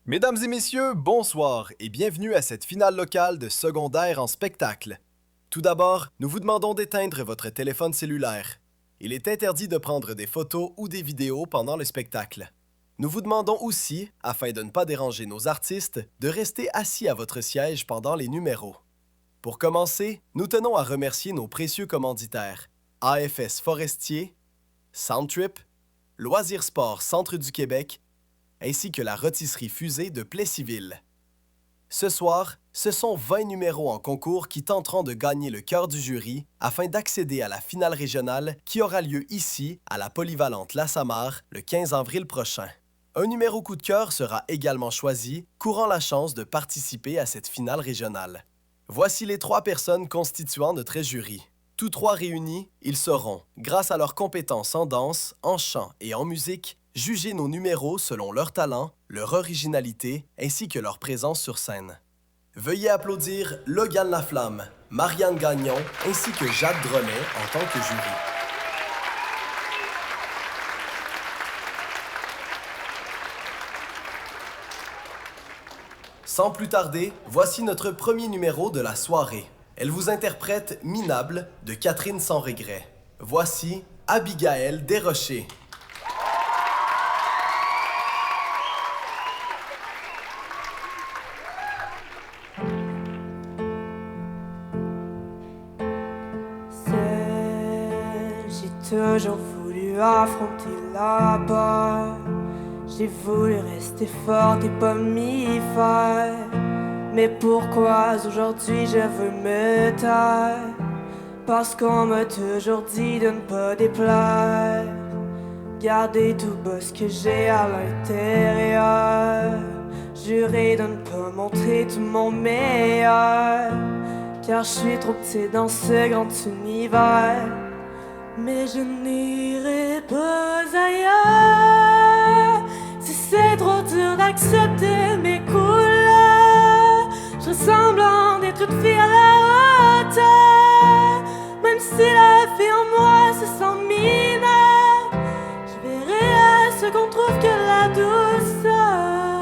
Mesdames et messieurs, bonsoir et bienvenue à cette finale locale de secondaire en spectacle. Tout d'abord, nous vous demandons d'éteindre votre téléphone cellulaire. Il est interdit de prendre des photos ou des vidéos pendant le spectacle. Nous vous demandons aussi, afin de ne pas déranger nos artistes, de rester assis à votre siège pendant les numéros. Pour commencer, nous tenons à remercier nos précieux commanditaires AFS Forestier, Soundtrip, Loisirs Sport Centre du Québec, ainsi que la rôtisserie Fusée de Plessisville. Ce soir, ce sont 20 numéros en concours qui tenteront de gagner le cœur du jury afin d'accéder à la finale régionale qui aura lieu ici, à la polyvalente Lassamar, le 15 avril prochain. Un numéro coup de cœur sera également choisi, courant la chance de participer à cette finale régionale. Voici les 3 personnes constituant notre jury. Tous 3 réunis, ils sauront, grâce à leurs compétences en danse, en chant et en musique, juger nos numéros selon leur talent, leur originalité ainsi que leur présence sur scène. Veuillez applaudir Logan Laflamme, Marianne Gagnon ainsi que Jacques Drolet en tant que jury. Sans plus tarder, voici notre premier numéro de la soirée. Elle vous interprète Minable de Catherine Sans Regret. Voici Abigaël Desrochers. J'ai toujours voulu affronter la peur. J'ai voulu rester forte et pas m'y faire. Mais pourquoi aujourd'hui je veux me taire? Parce qu'on m'a toujours dit de ne pas déplaire. Garder tout bas ce que j'ai à l'intérieur. Jurer de ne pas montrer tout mon meilleur. Car je suis trop petit dans ce grand univers. Mais je n'irai pas ailleurs. Si c'est trop dur d'accepter mes couleurs, je ressemble d'être une fille à la hauteur. Même si la fille en moi se sent mineure, je verrai à ce qu'on trouve que la douceur.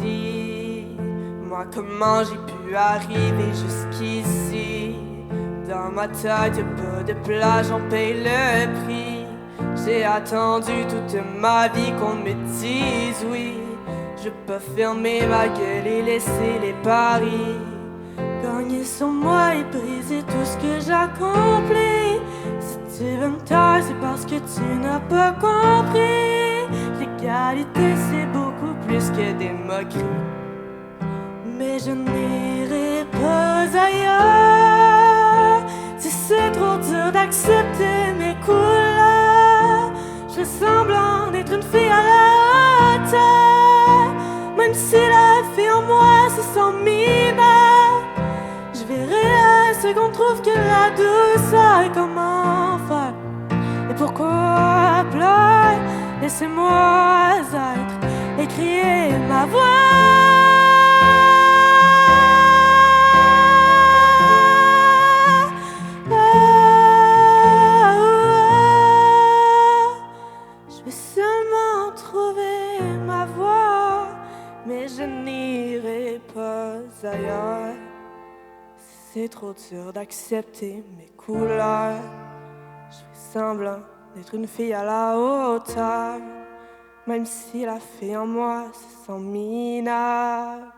Dis-moi comment j'ai pu arriver jusqu'ici. Dans ma tête, y'a pas de plage, j'en paye le prix. J'ai attendu toute ma vie qu'on me dise oui. Je peux fermer ma gueule et laisser les paris gagner sur moi et briser tout ce que j'accomplis. Si tu veux me taire, c'est parce que tu n'as pas compris. L'égalité, c'est beaucoup plus que des moqueries. Mais je n'irai pas ailleurs. Si c'est trop dur d'accepter mes couleurs, je semblant d'être une fille à la hauteur. Même si la fille en moi se sent mineure, je verrai à ce qu'on trouve que la douceur. Et comment faire? Et pourquoi pleurer? Laissez-moi être et crier ma voix. Ailleurs. C'est trop dur d'accepter mes couleurs. Je fais semblant d'être une fille à la hauteur. Même si la fille en moi se sent mineure.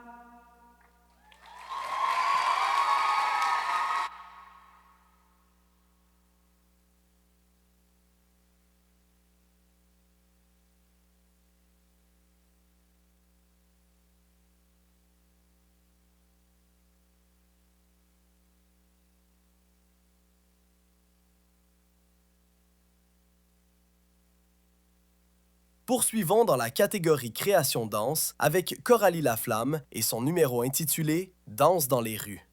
Poursuivons dans la catégorie création danse avec Coralie Laflamme et son numéro intitulé Danse dans les rues.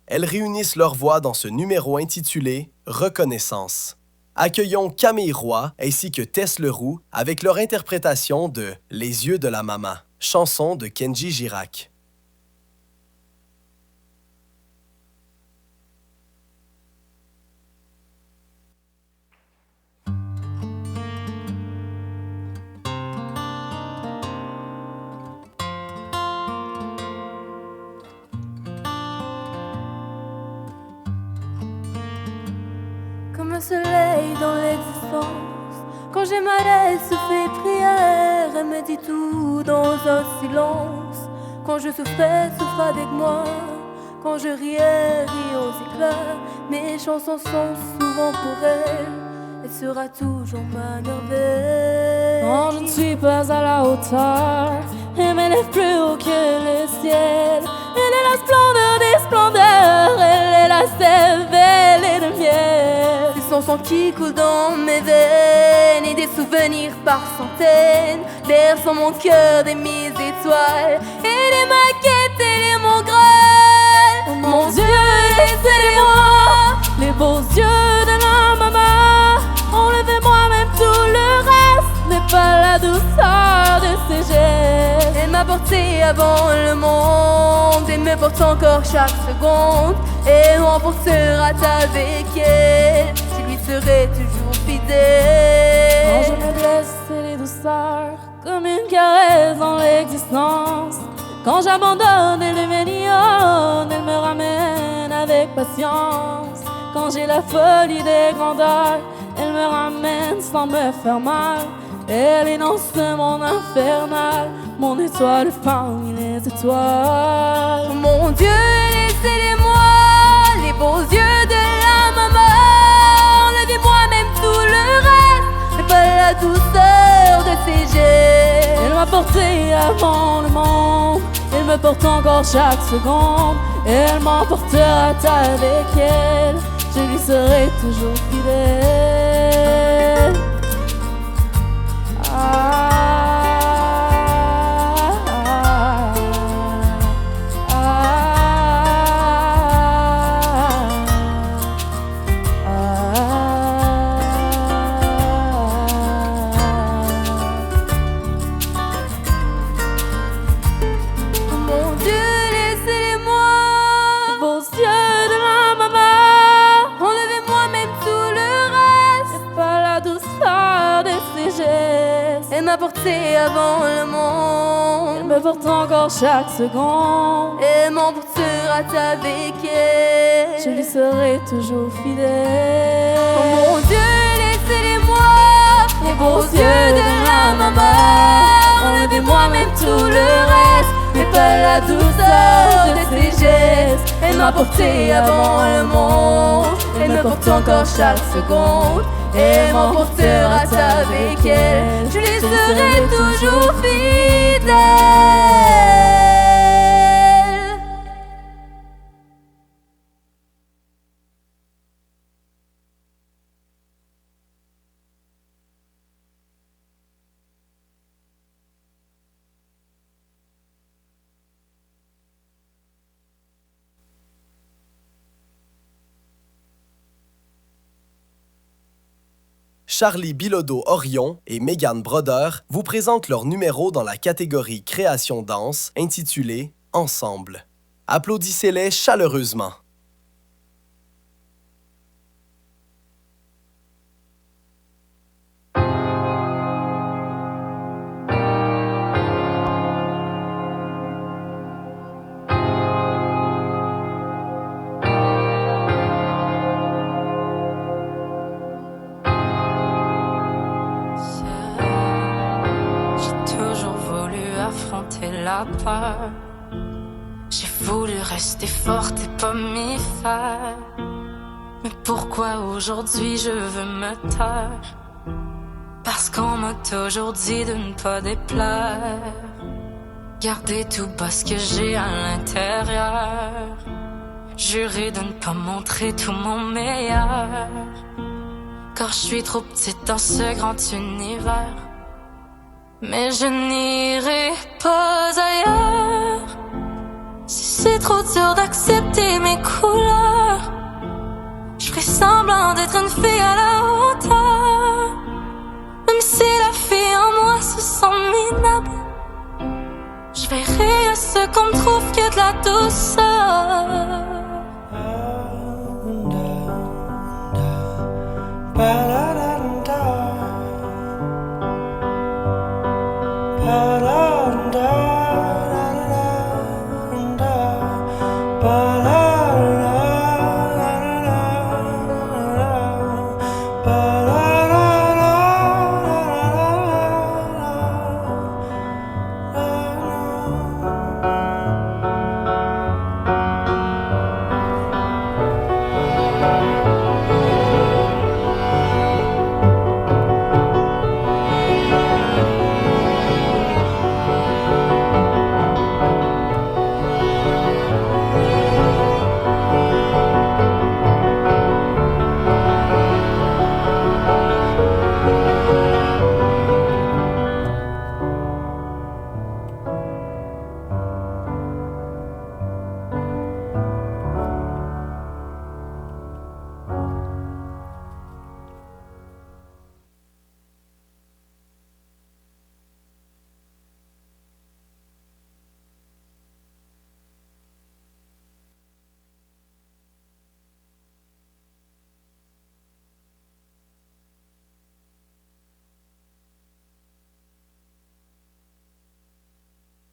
Elles réunissent leurs voix dans ce numéro intitulé « Reconnaissance ». Accueillons Camille Roy ainsi que Tess Leroux avec leur interprétation de « Les yeux de la maman », chanson de Kenji Girac. Comme un soleil dans l'existence, quand j'ai mal, elle se fait prière. Elle me dit tout dans un silence. Quand je souffrais, souffre avec moi. Quand je riais, ris aux éclats. Mes chansons sont souvent pour elle. Elle sera toujours ma merveille. Quand je ne suis pas à la hauteur, elle m'élève plus haut que le ciel. Elle est la splendeur des splendeurs. Elle est la sève, elle est le miel. C'est son sang qui coule dans mes veines et des souvenirs par centaines bercent mon cœur des mises étoiles et des maquettes, elle est mon Graal. Mon Dieu, laissez-les-moi, les beaux yeux de la maman. Enlevez-moi même tout le reste, n'est pas la douceur de ses gestes. Elle m'a porté avant le monde et me porte encore chaque seconde. Et m'emportera avec elle, je lui serai toujours fidèle. Quand je me blesse, elle est douceur, comme une caresse dans l'existence. Quand j'abandonne, elle devient lionne, elle me ramène avec patience. Quand j'ai la folie des grandeurs, elle me ramène sans me faire mal. Elle est dans ce monde infernal, mon étoile parmi les étoiles. Mon Dieu, laissez-les-moi, les beaux yeux de la maman. Enlevez-moi même tout le reste, mais pas la douceur de ses gestes. Elle m'a porté avant le monde, elle me porte encore chaque seconde. Elle m'emportera avec elle, je lui serai toujours fidèle. Mon Dieu, laissez-les-moi, les beaux yeux de la maman. Enlevez-moi même tout le reste, c'est pas la douceur de ses gestes. Elle m'a porté avant le monde, elle me porte encore chaque seconde. Elle m'emportera avec elle, je lui serai toujours fidèle. Oh mon Dieu, laissez-les-moi, les beaux yeux de la maman. Enlevez-moi même tout le reste, mais pas la douceur de ses gestes. Elle m'a porté avant le monde, elle me porte encore chaque seconde. Et m'emportera avec elle, je lui serai toujours fidèle. Charlie Bilodeau-Orion et Megan Broder vous présentent leur numéro dans la catégorie Création danse intitulé Ensemble. Applaudissez-les chaleureusement. La peur. J'ai voulu rester forte et pas m'y faire. Mais pourquoi aujourd'hui je veux me taire? Parce qu'on m'a toujours dit de ne pas déplaire. Garder tout bas ce que j'ai à l'intérieur. Jurer de ne pas montrer tout mon meilleur. Car je suis trop petite dans ce grand univers. Mais je n'irai pas ailleurs. Si c'est trop dur d'accepter mes couleurs, je ferai semblant d'être une fille à la hauteur. Même si la fille en moi se sent minable, je verrai à ceux qu'on me trouve que de la douceur.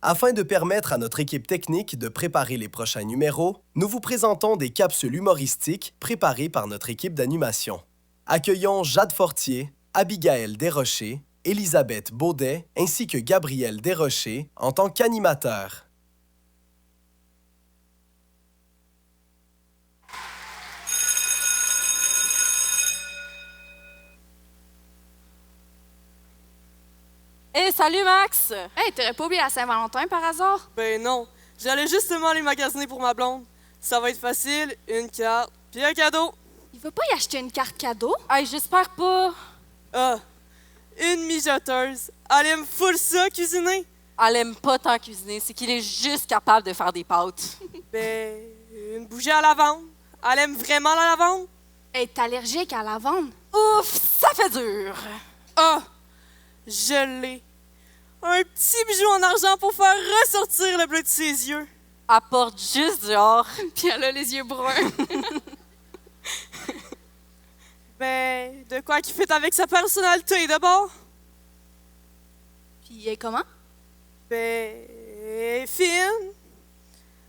Afin de permettre à notre équipe technique de préparer les prochains numéros, nous vous présentons des capsules humoristiques préparées par notre équipe d'animation. Accueillons Jade Fortier, Abigaël Desrochers, Elisabeth Baudet ainsi que Gabriel Desrochers en tant qu'animateurs. Hey, salut Max! Hey, t'aurais pas oublié la Saint-Valentin par hasard? Ben non, j'allais justement aller magasiner pour ma blonde. Ça va être facile, une carte, puis un cadeau. Il veut pas y acheter une carte cadeau? Hey, j'espère pas. Ah, une mijoteuse. Elle aime full ça, cuisiner. Elle aime pas tant cuisiner, c'est qu'il est juste capable de faire des pâtes. Ben, une bougie à lavande. Elle aime vraiment la lavande. Hey, t'es allergique à la lavande? Ouf, ça fait dur! Ah, je l'ai. Un petit bijou en argent pour faire ressortir le bleu de ses yeux. Elle porte juste dehors. Puis elle a les yeux bruns. Ben, de quoi qui fait avec sa personnalité d'abord? Puis elle est comment? Ben, elle est fine,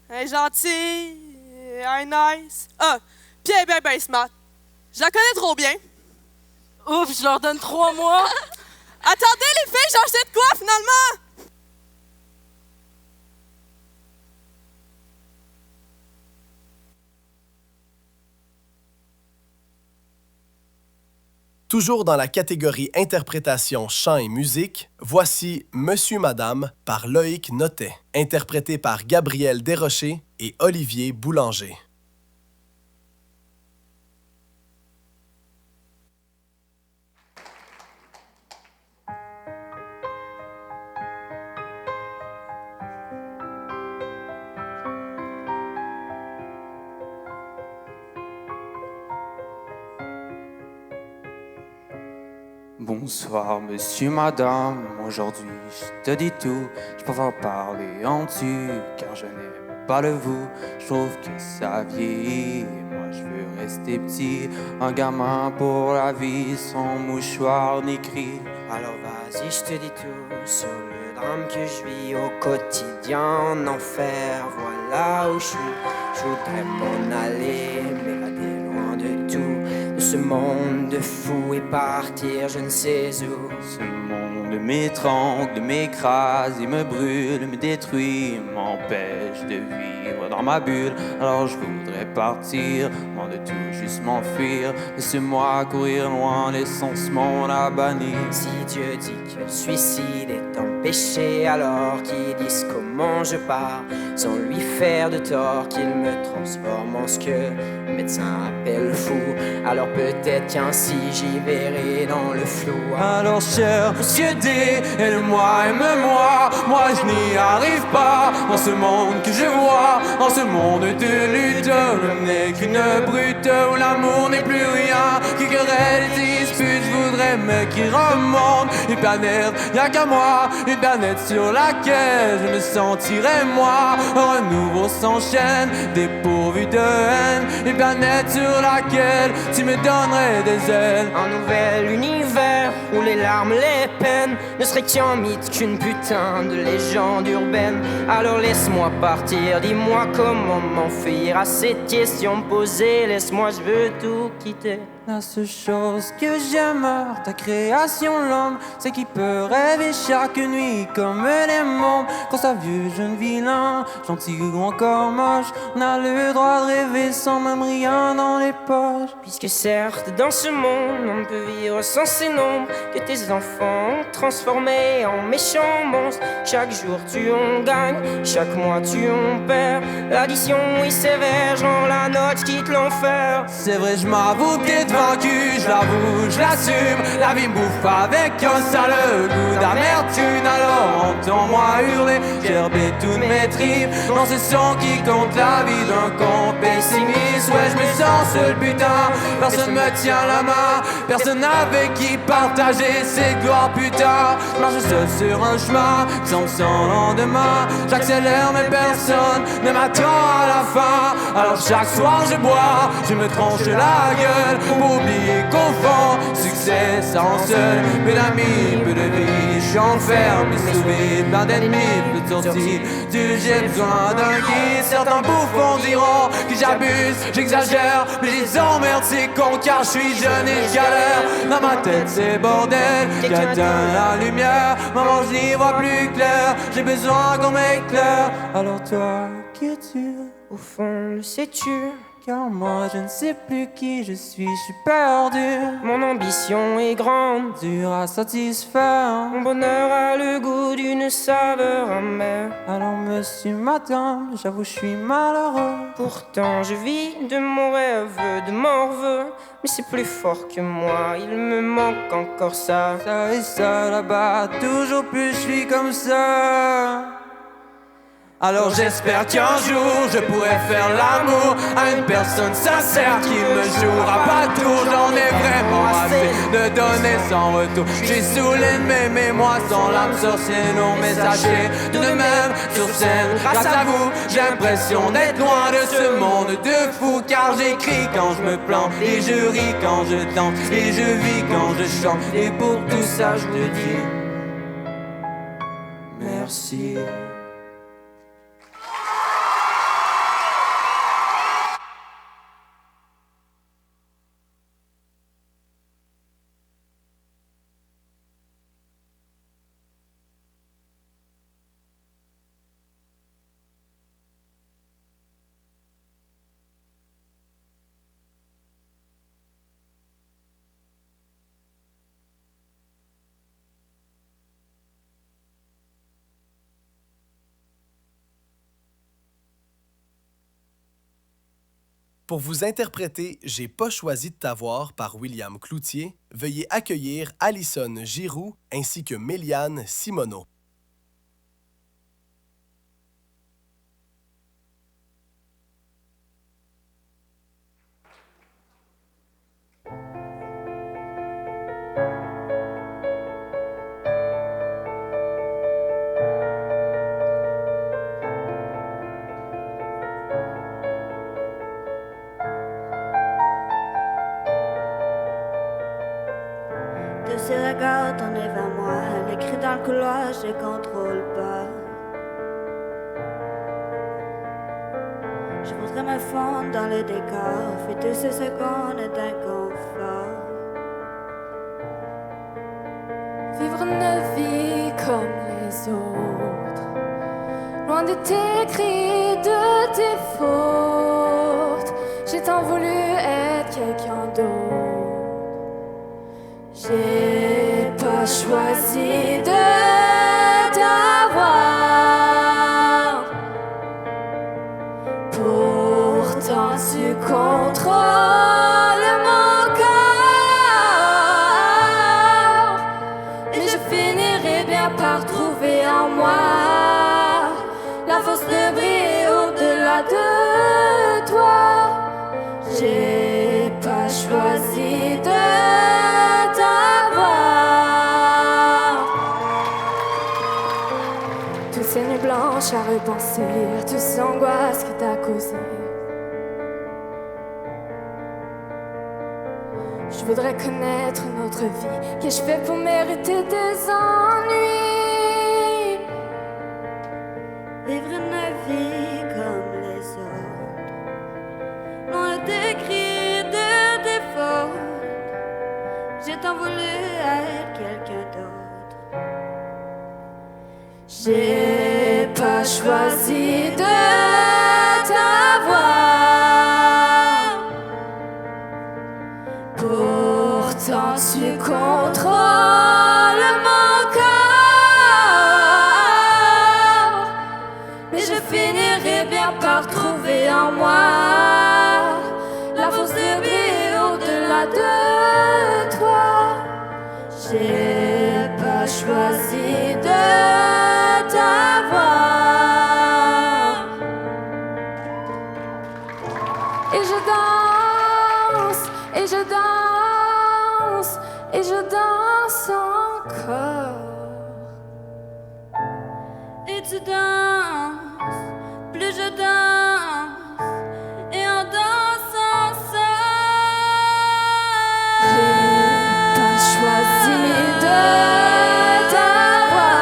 elle est gentille, elle est nice. Ah, puis elle est ben smart. Je la connais trop bien. Ouf, je leur donne 3 mois. Attendez les filles, j'ai acheté de quoi finalement? Toujours dans la catégorie interprétation, chant et musique, voici Monsieur Madame par Loïc Notet, interprété par Gabriel Desrochers et Olivier Boulanger. Bonsoir, monsieur, madame. Aujourd'hui, je te dis tout. Je préfère parler en dessus, car je n'aime pas le vous. Je trouve que ça vieillit. Et moi, je veux rester petit. Un gamin pour la vie, sans mouchoir ni cri. Alors vas-y, je te dis tout sur le drame que je vis au quotidien en enfer. Voilà où je suis. Je voudrais m'en aller, m'évader loin de tout, de ce monde de fou et partir je ne sais où. Ce monde m'étrangle, m'écrase, il me brûle, me détruit, m'empêche de vivre dans ma bulle. Alors je voudrais partir, loin de tout, juste m'enfuir. Laissez-moi courir loin, laissons ce monde à bannir. Si Dieu dit que le suicide est un péché, alors qu'ils disent comment je pars, sans lui faire de tort, qu'il me transforme en ce que le médecin appelle fou. Alors peut-être qu'ainsi j'y verrai dans le flou. Alors cher monsieur D, aide-moi, aime-moi. Moi je n'y arrive pas, dans ce monde que je vois, dans ce monde de lutte. Je n'ai qu'une brute où l'amour n'est plus rien, qui querelle et dispute. Je voudrais mais qui remonte une planète, y'a qu'à moi, une planète sur laquelle je me sentirais moi. Un renouveau s'enchaîne, dépourvu de haine, une planète sur laquelle tu me donnerais des ailes. Un nouvel univers où les larmes, les peines ne seraient qu'un mythe, qu'une putain de légende urbaine. Alors laisse-moi partir, dis-moi comment m'enfuir à cette question posée. Laisse-moi, je veux tout quitter. La seule chose que j'aime, ta création, l'homme, c'est qu'il peut rêver chaque nuit comme les mômes. Quand ça vieux jeune vilain, gentil ou encore moche, on a le droit de rêver sans même rien dans les poches. Puisque certes, dans ce monde, on ne peut vivre sans ces nombres que tes enfants ont transformés en méchants monstres. Chaque jour tu en gagnes, chaque mois tu en perds. L'addition, oui, sévère, je rends la note, je quitte l'enfer. C'est vrai, je m'avoue peut-être vaincu, je l'avoue, je l'assume. La vie me bouffe avec un sale goût d'amertume. Alors entends-moi hurler, gerber toutes mes tripes dans ce son qui compte la vie d'un con pessimiste. Ouais, je me sens seul, putain, personne me tient la main, personne avec qui partager ses gloires, putain. Je marche seul sur un chemin sans lendemain, j'accélère mais personne ne m'attend à la fin. Alors chaque soir je bois, je me tranche la gueule pour oublier qu'au fond, succès sans seul. Peu d'amis, peu de vie, je suis enfermé, sauvé, plein d'ennemis, peu de sorties. J'ai besoin d'un guide, certains bouffons diront que j'abuse, j'exagère, mais je les emmerde ces cons car je suis jeune et je galère. Dans ma tête c'est bordel qui atteint la lumière. Maman je n'y vois plus clair, j'ai besoin qu'on m'éclaire. Alors toi, qui es-tu? Au fond, le sais-tu? Car moi je ne sais plus qui je suis perdu. Mon ambition est grande, Dur à satisfaire. mon bonheur a le goût d'une saveur amère. Alors monsieur, madame, j'avoue je suis malheureux. Pourtant je vis de mon rêve, de mon reveux. Mais c'est plus fort que moi, il me manque encore ça. Ça et ça là-bas, toujours plus je suis comme ça. Alors j'espère qu'un jour je pourrai faire l'amour à une personne sincère qui me jouera pas tour. J'en ai vraiment assez de donner sans retour. J'ai saoulé de m'aimer moi sans l'âme sorcière, non mais sachez tout de même sur scène. Grâce à vous j'ai l'impression d'être loin de ce monde de fou. Car j'écris quand je me plante et je ris quand je danse et je vis quand je chante. Et pour tout ça je te dis merci. Pour vous interpréter J'ai pas choisi de t'avoir par William Cloutier, veuillez accueillir Alison Giroux ainsi que Méliane Simoneau. de ses regards tournés vers moi, les cris dans le couloir, je contrôle pas. Je voudrais me fondre dans le décor, fêter ces secondes d'inconfort. Vivre une vie comme les autres, loin de tes cris, de tes fautes. J'ai tant voulu être quelqu'un d'autre. J'ai pas choisi de t'avoir. Pourtant tu contrôles mon corps. Et je finirai bien par trouver en moi la force de briller au-delà de toi. J'ai pas choisi de t'avoir. Toutes ces nuits blanches à repenser, toutes ces angoisses que t'as causées. Je voudrais connaître notre vie. Qu'ai-je fait pour mériter des ennuis? Vivre une vie comme les autres, loin des cris, de tes fautes. J'ai tant voulu être quelqu'un d'autre. J'ai pas choisi de t'avoir. Pourtant tu contrôles mon corps. Mais je finirai bien par trouver en moi la force de briller au-delà de toi. J'ai pas choisi de t'avoir. Et je danse, et je danse, et je danse encore. Et tu danses, plus je danse, et en dansant seul. J'ai pas choisi de t'avoir.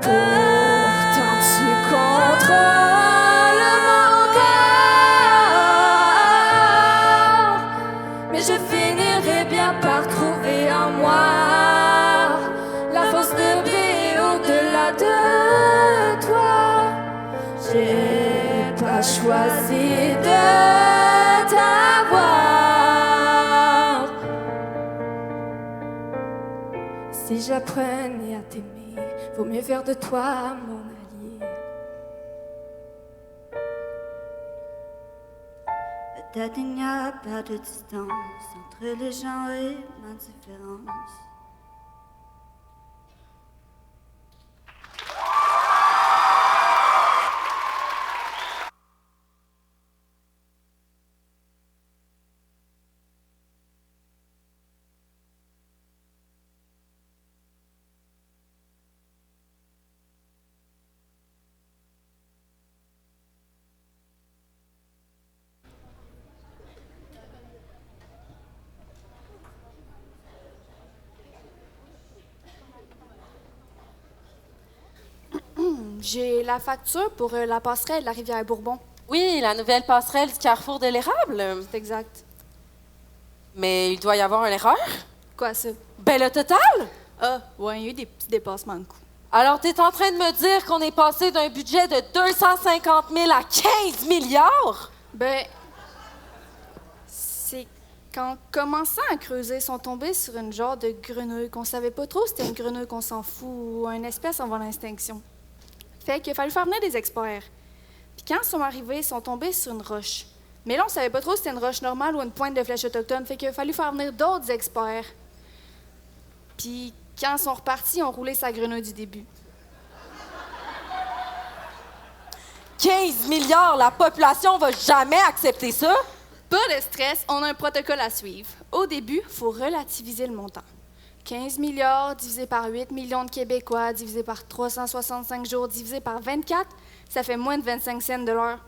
Pourtant tu contrôles mon corps. Mais je finirai bien par trouver en moi la force de briller au-delà de toi. J'ai pas choisi de t'avoir. Si j'apprenais à t'aimer, vaut mieux faire de toi mon allié. Peut-être il n'y a pas de distance entre les gens et ma différence. J'ai la facture pour la passerelle de la rivière Bourbon. Oui, la nouvelle passerelle du carrefour de l'érable. C'est exact. Mais il doit y avoir une erreur. Quoi, ça? Ben, le total! Ah, ouais, il y a eu des petits dépassements de coûts. Alors, t'es en train de me dire qu'on est passé d'un budget de 250 000 à 15 milliards? Ben, c'est qu'en commençant à creuser, ils sont tombés sur une genre de grenouille qu'on savait pas trop si c'était une grenouille qu'on s'en fout ou une espèce en voie d'extinction. Fait qu'il a fallu faire venir des experts. Puis quand ils sont arrivés, ils sont tombés sur une roche. Mais là, on savait pas trop si c'était une roche normale ou une pointe de flèche autochtone. Fait qu'il a fallu faire venir d'autres experts. Puis quand ils sont repartis, ils ont roulé sa grenouille du début. 15 milliards, la population va jamais accepter ça. Pas de stress, on a un protocole à suivre. Au début, il faut relativiser le montant. 15 milliards divisé par 8 millions de Québécois, divisé par 365 jours, divisé par 24, ça fait moins de 25 cents de l'heure.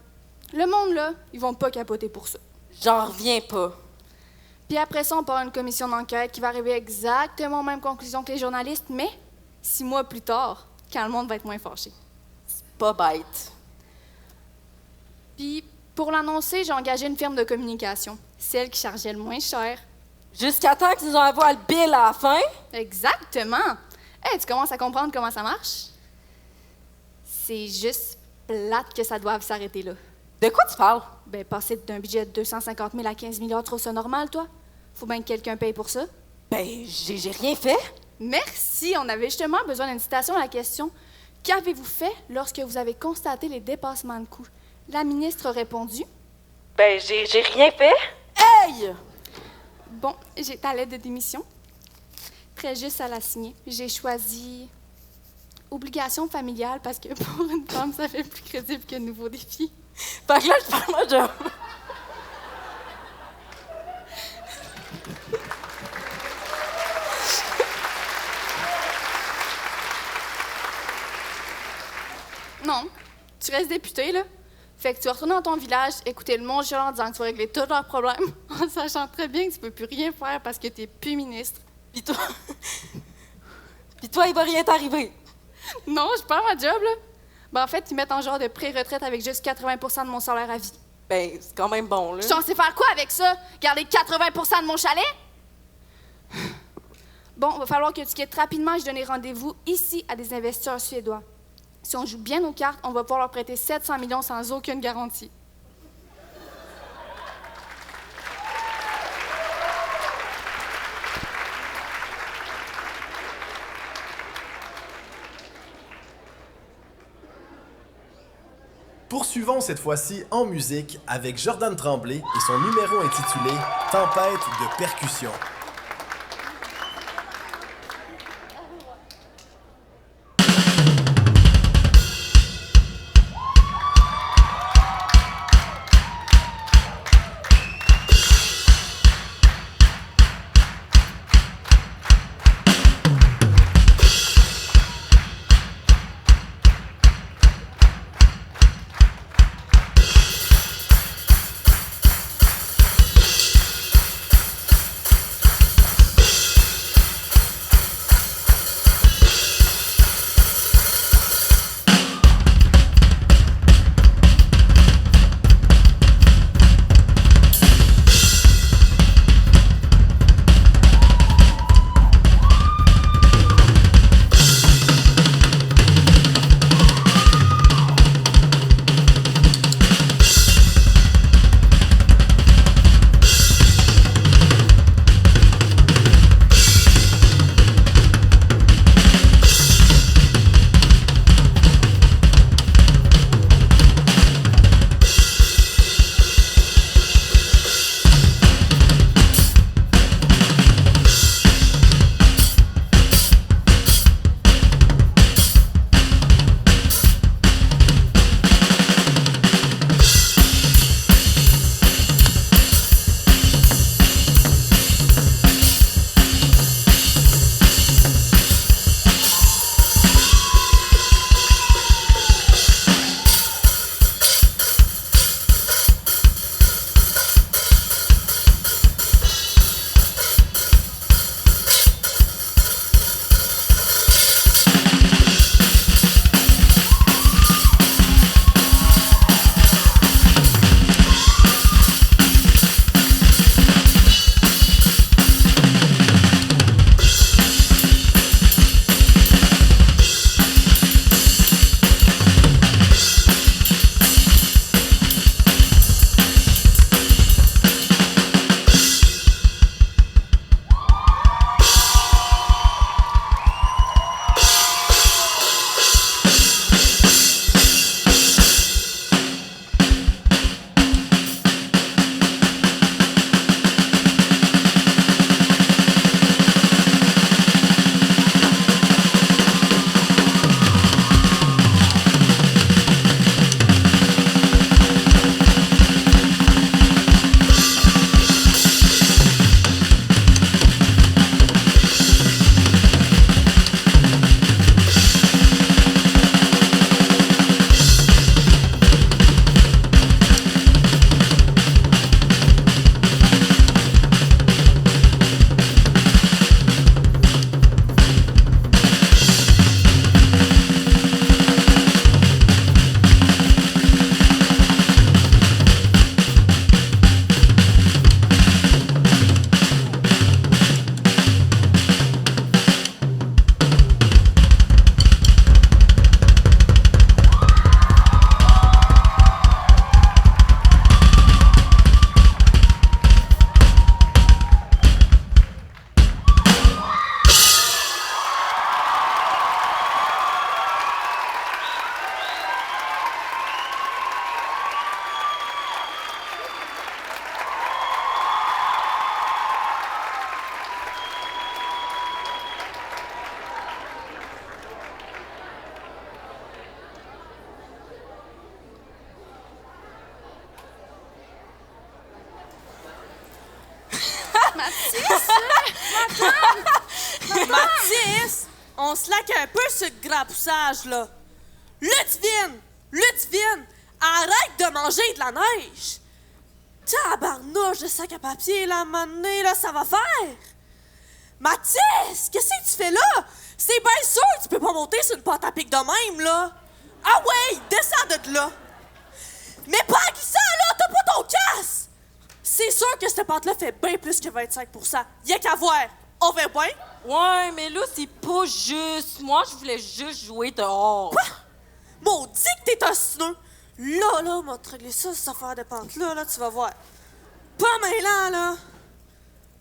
Le monde, là, ils vont pas capoter pour ça. J'en reviens pas. Puis après ça, on part une commission d'enquête qui va arriver exactement aux mêmes conclusions que les journalistes, mais 6 mois plus tard, quand le monde va être moins fâché. Pas bête. Puis pour l'annoncer, j'ai engagé une firme de communication, celle qui chargeait le moins cher. Jusqu'à temps qu'ils nous envoient le bill à la fin. Exactement! Hey, tu commences à comprendre comment ça marche? C'est juste plate que ça doive s'arrêter là. De quoi tu parles? Ben, passer d'un budget de 250 000 à 15 milliards, trouve ça normal, toi? Faut bien que quelqu'un paye pour ça. Ben, j'ai rien fait. Merci! On avait justement besoin d'une citation à la question « Qu'avez-vous fait lorsque vous avez constaté les dépassements de coûts? » La ministre a répondu « Ben, j'ai rien fait. » Hey! Bon, j'ai ta lettre de démission. Très juste à la signer. J'ai choisi obligation familiale parce que pour une femme, ça fait plus crédible que nouveau défi. Fait que là, je parle ma job. Non, tu restes député, là. Fait que tu vas retourner dans ton village, écouter le monde en disant que tu vas régler tous leurs problèmes, en sachant très bien que tu peux plus rien faire parce que t'es plus ministre. Pis toi, il va rien t'arriver. Non, je perds ma job, là. Ben, en fait, ils mettent en genre de pré-retraite avec juste 80 % de mon salaire à vie. Ben, c'est quand même bon, là. Je suis censée faire quoi avec ça? Garder 80 % de mon chalet? Bon, va falloir que tu quittes rapidement et je donne rendez-vous ici à des investisseurs suédois. Si on joue bien nos cartes, on va pouvoir leur prêter 700 millions sans aucune garantie. Poursuivons cette fois-ci en musique avec Jordan Tremblay et son numéro intitulé « Tempête de percussion ». Mathis, on se laque un peu sur le grapoussage, là. Ludivine, arrête de manger de la neige. Tabarnouche de sac à papier, là, à un moment donné, là, ça va faire. Mathis, qu'est-ce que tu fais là? C'est bien sûr que tu peux pas monter sur une pâte à pic de même, là. Ah ouais, descends de là. Mais pas en glissant, là, t'as pas ton casse. C'est sûr que cette pâte-là fait bien plus que 25%. Y'a qu'à voir. On fait bien? Ouais, mais là, c'est pas juste. Moi, je voulais juste jouer dehors. Quoi? Maudit que t'es un sineux. Là, on va te régler ça, cette affaire de pente-là, là, tu vas voir. Pas mêlant, là.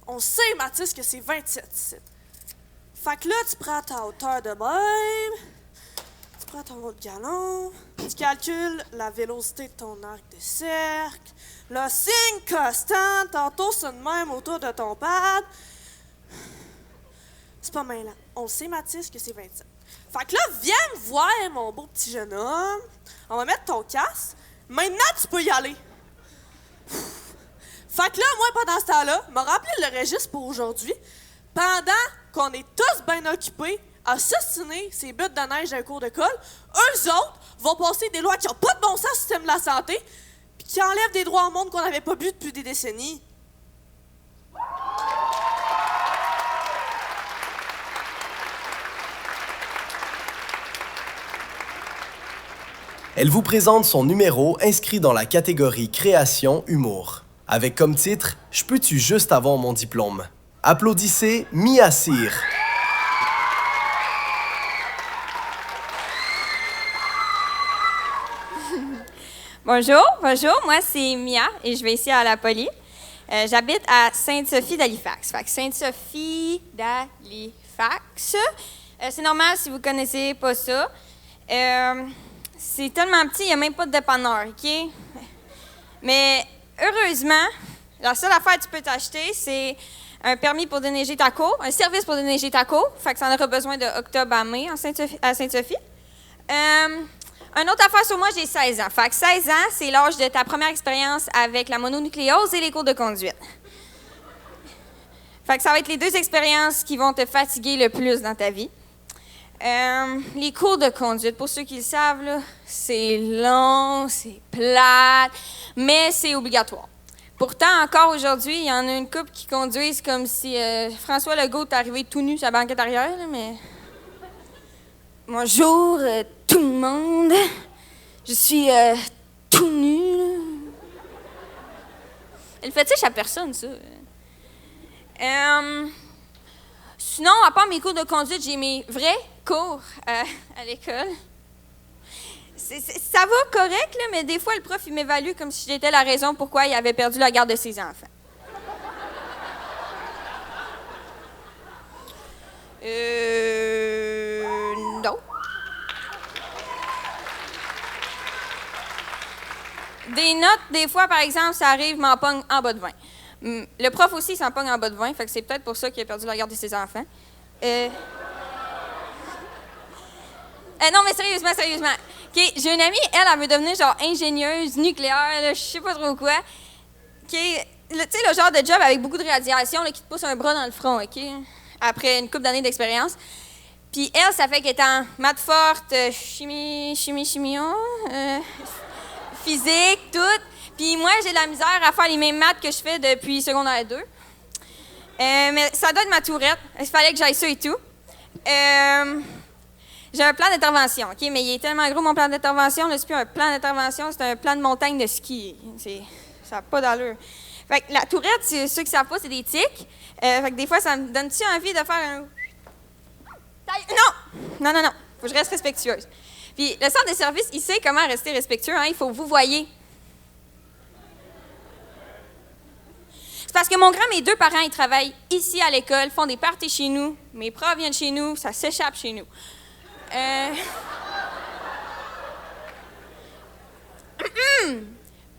On sait, Mathis, que c'est 27 ici. Fait que là, tu prends ta hauteur de même, tu prends ton autre galon, tu calcules la vélocité de ton arc de cercle, le signe constant, tantôt c'est de même autour de ton pad. C'est pas mêlant. On sait, Mathis, que c'est 27. Fait que là, viens me voir, mon beau petit jeune homme. On va mettre ton casque. Maintenant, tu peux y aller. Fait que là, moi, pendant ce temps-là, m'a rempli le registre pour aujourd'hui. Pendant qu'on est tous bien occupés à s'ostiner ces buttes de neige d'un cours de colle, eux autres vont passer des lois qui n'ont pas de bon sens au système de la santé puis qui enlèvent des droits au monde qu'on n'avait pas bu depuis des décennies. Elle vous présente son numéro inscrit dans la catégorie Création Humour, avec comme titre « Je peux-tu juste avoir mon diplôme ?» Applaudissez Mia Cyr. Bonjour, moi c'est Mia et je vais ici à la Poly. J'habite à Sainte-Sophie d'Halifax. Fait que Sainte-Sophie d'Halifax, c'est normal si vous connaissez pas ça. C'est tellement petit, il n'y a même pas de dépanneur, OK? Mais heureusement, la seule affaire que tu peux t'acheter, c'est un permis pour déneiger ta cour, un service pour déneiger ta cour. Fait que ça en aura besoin de octobre à mai à Sainte-Sophie. Une autre affaire sur moi, j'ai 16 ans. Fait que 16 ans, c'est l'âge de ta première expérience avec la mononucléose et les cours de conduite. Fait que ça va être les deux expériences qui vont te fatiguer le plus dans ta vie. Les cours de conduite, pour ceux qui le savent, là, c'est long, c'est plate, mais c'est obligatoire. Pourtant, encore aujourd'hui, il y en a une couple qui conduisent comme si François Legault était arrivé tout nu sur la banquette arrière, là, mais... Bonjour, tout le monde. Je suis tout nu. Là. Elle fétiche à personne, ça. Sinon, à part mes cours de conduite, j'ai mes vrais cours à l'école. Ça va correct, là, mais des fois, le prof, il m'évalue comme si j'étais la raison pourquoi il avait perdu la garde de ses enfants. Non. Des notes, des fois, par exemple, ça arrive, m'en pogne en bas de 20. Le prof aussi s'en pogne en bas de 20, fait que c'est peut-être pour ça qu'il a perdu la garde de ses enfants. Non, mais sérieusement. Okay, j'ai une amie, elle veut devenir genre ingénieuse nucléaire, là, je sais pas trop quoi. Okay, tu sais, le genre de job avec beaucoup de radiation là, qui te pousse un bras dans le front, OK? Après une couple d'années d'expérience. Puis elle, ça fait qu'elle est en maths forte, chimie, physique, tout. Puis moi, j'ai de la misère à faire les mêmes maths que je fais depuis secondaire 2. Mais ça doit être ma tourette. Il fallait que j'aille ça et tout. J'ai un plan d'intervention, OK? Mais il est tellement gros, mon plan d'intervention. Là, c'est plus un plan d'intervention, c'est un plan de montagne de ski. Ça n'a pas d'allure. Fait que la tourette, ceux qui ne savent pas, c'est des tiques. Fait que des fois, ça me donne-tu envie de faire un... Non! Faut que je reste respectueuse. Puis le centre de service, il sait comment rester respectueux, hein? Il faut que vous voyez. C'est parce que mon grand, mes deux parents, ils travaillent ici à l'école, font des parties chez nous. Mes profs viennent chez nous, ça s'échappe chez nous.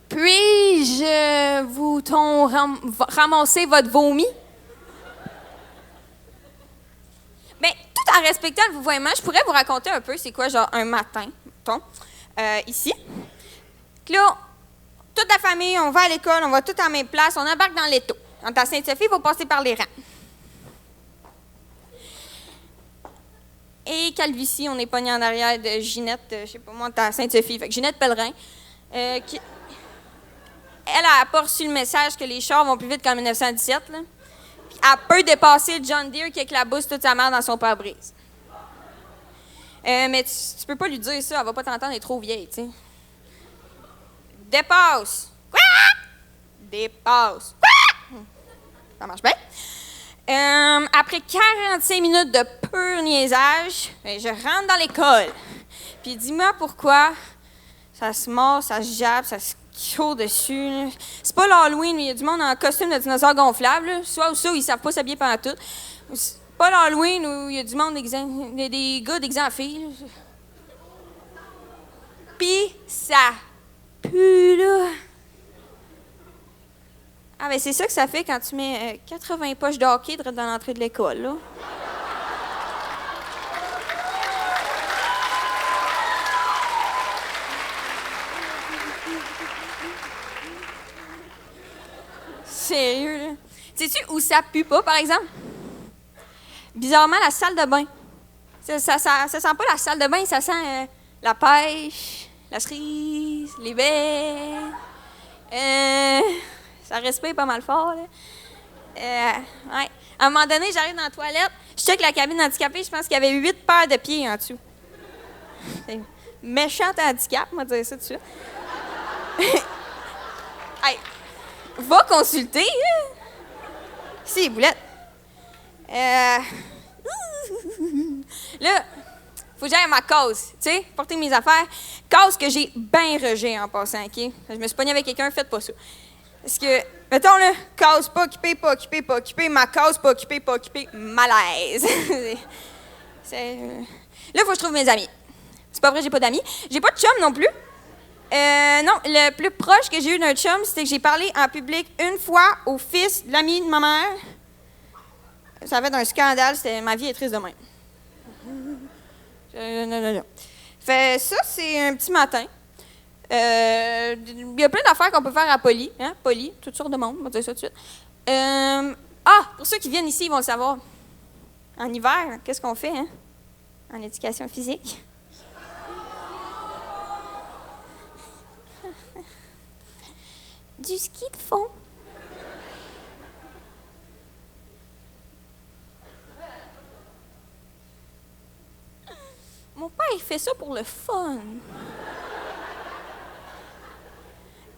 Puis-je vous ramasser votre vomi? Bien, tout en respectant le vouvoiement, je pourrais vous raconter un peu c'est quoi, genre, un matin, mettons, ici. Là, toute la famille, on va à l'école, on va tout à la même place, on embarque dans l'étau. Entre à Sainte-Sophie, il faut passer par les rangs. Et Calvitie, on est pogné en arrière de Ginette, je sais pas moi, à Sainte-Sophie. Fait que Ginette Pellerin, elle a pas reçu le message que les chars vont plus vite qu'en 1917. Là. Puis elle peut dépasser le John Deere qui éclabousse toute sa mère dans son pare-brise. Mais tu peux pas lui dire ça, elle va pas t'entendre, elle est trop vieille, tu sais. Dépasse! Quoi? Dépasse! Quoi? Ça marche bien. Après 45 minutes de pur niaisage, je rentre dans l'école. Puis dis-moi pourquoi ça se mord, ça se jappe, ça se court dessus. Là. C'est pas l'Halloween, mais il y a du monde en costume de dinosaure gonflable. Là. Soit ou ça, ils savent pas s'habiller pendant tout. C'est pas l'Halloween où il y a du monde des gars déguisés en filles. Là. Pis ça pue, là. Ah, ben c'est ça que ça fait quand tu mets 80 poches de hockey dans l'entrée de l'école, là. Sérieux, là? Sais-tu où ça pue pas, par exemple? Bizarrement, la salle de bain. Ça sent pas la salle de bain, ça sent la pêche, la cerise, les baies. Ça respire pas mal fort, là. Ouais. À un moment donné, j'arrive dans la toilette, je check la cabine handicapée, je pense qu'il y avait 8 paires de pieds en dessous. C'est méchant handicap, on va dire ça tout de suite. Hey, va consulter, hein? Si, boulette. Là, faut que j'aille à ma cause, tu sais, porter mes affaires. Cause que j'ai bien rejet en passant, OK? Je me suis pognée avec quelqu'un, faites pas ça. Parce que, mettons, là, cause pas occupée, pas occupée, pas occupée, ma cause pas occupée, malaise. Là, faut que je trouve mes amis. C'est pas vrai, j'ai pas d'amis. J'ai pas de chum non plus. Non, le plus proche que j'ai eu d'un chum, c'était que j'ai parlé en public une fois au fils de l'ami de ma mère. Ça avait un scandale, c'était ma vie est triste de même. Non. Fait ça, c'est un petit matin. Il y a plein d'affaires qu'on peut faire à Poly. Hein? Poly, toutes sortes de monde, on va dire ça tout de suite. Pour ceux qui viennent ici, ils vont le savoir. En hiver, qu'est-ce qu'on fait, hein? En éducation physique? Du ski de fond. Mon père, il fait ça pour le fun.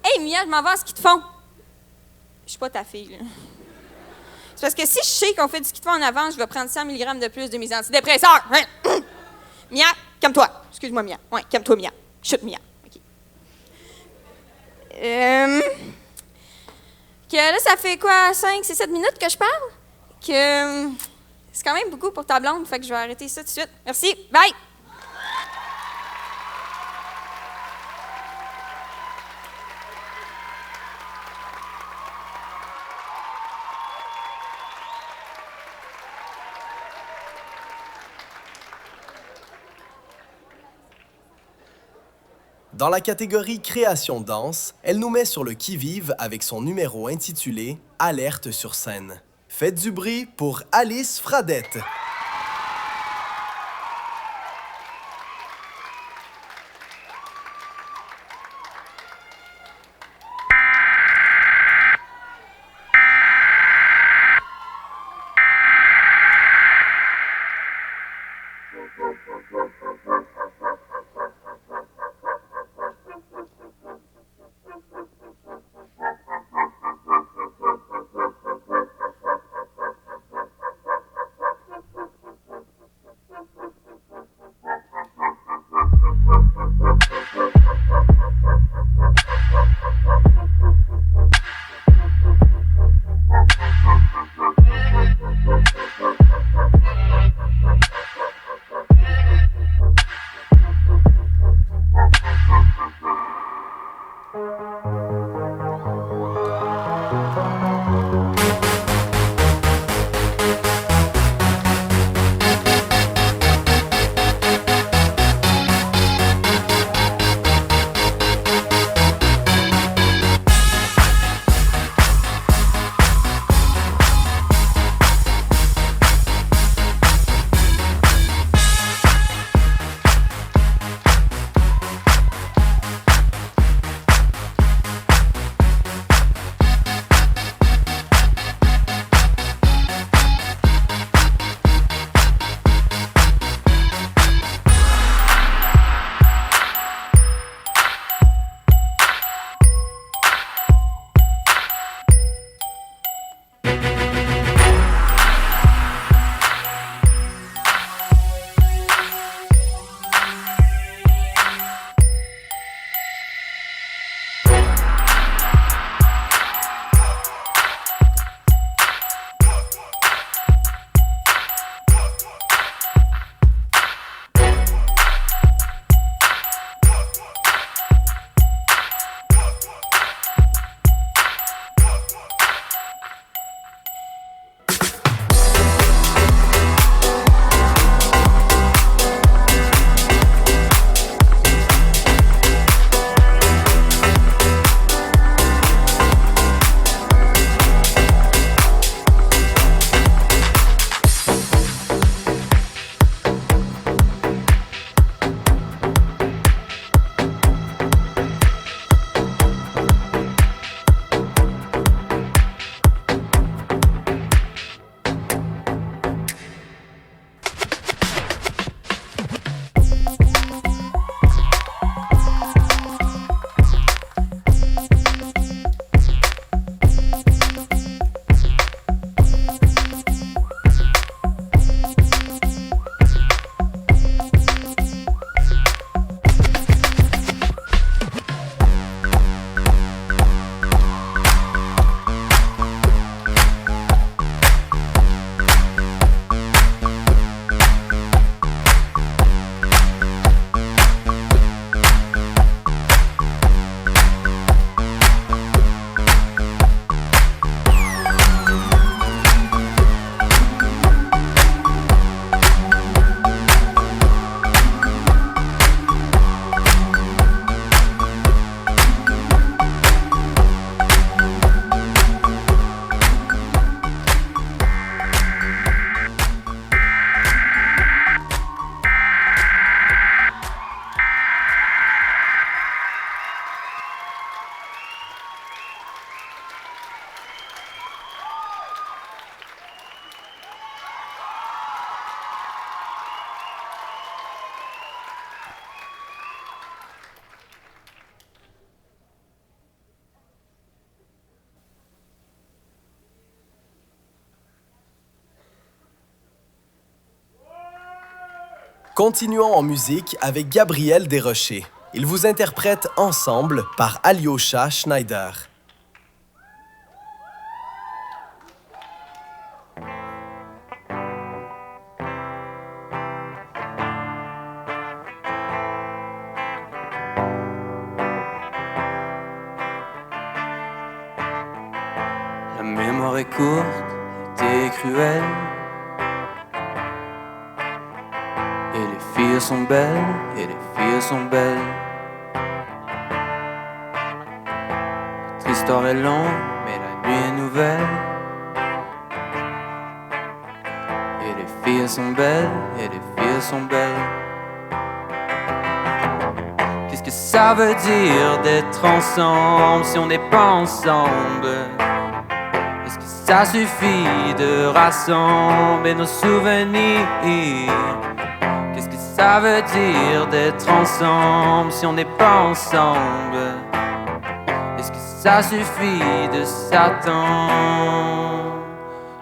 Hey, Mia, je m'en vais en ski de fond. Je suis pas ta fille, là. C'est parce que si je sais qu'on fait du ski de fond en avance, je vais prendre 100 mg de plus de mes antidépresseurs. Mia, calme-toi. Excuse-moi, Mia. Ouais, calme-toi, Mia. Chut, Mia. OK. Que là, ça fait quoi, 5, 6, 7 minutes que je parle? Que c'est quand même beaucoup pour ta blonde, fait que je vais arrêter ça tout de suite. Merci. Bye! Dans la catégorie création danse, elle nous met sur le qui-vive avec son numéro intitulé Alerte sur scène. Faites du bruit pour Alice Fradette. Continuons en musique avec Gabriel Desrochers. Ils vous interprètent Ensemble par Alyosha Schneider. La mémoire est courte, l'été est cruel. Et les filles sont belles, et les filles sont belles. Notre histoire est longue, mais la nuit est nouvelle. Et les filles sont belles, et les filles sont belles. Qu'est-ce que ça veut dire d'être ensemble si on n'est pas ensemble? Est-ce que ça suffit de rassembler nos souvenirs? Qu'est-ce que ça veut dire d'être ensemble si on n'est pas ensemble? Est-ce que ça suffit de s'attendre?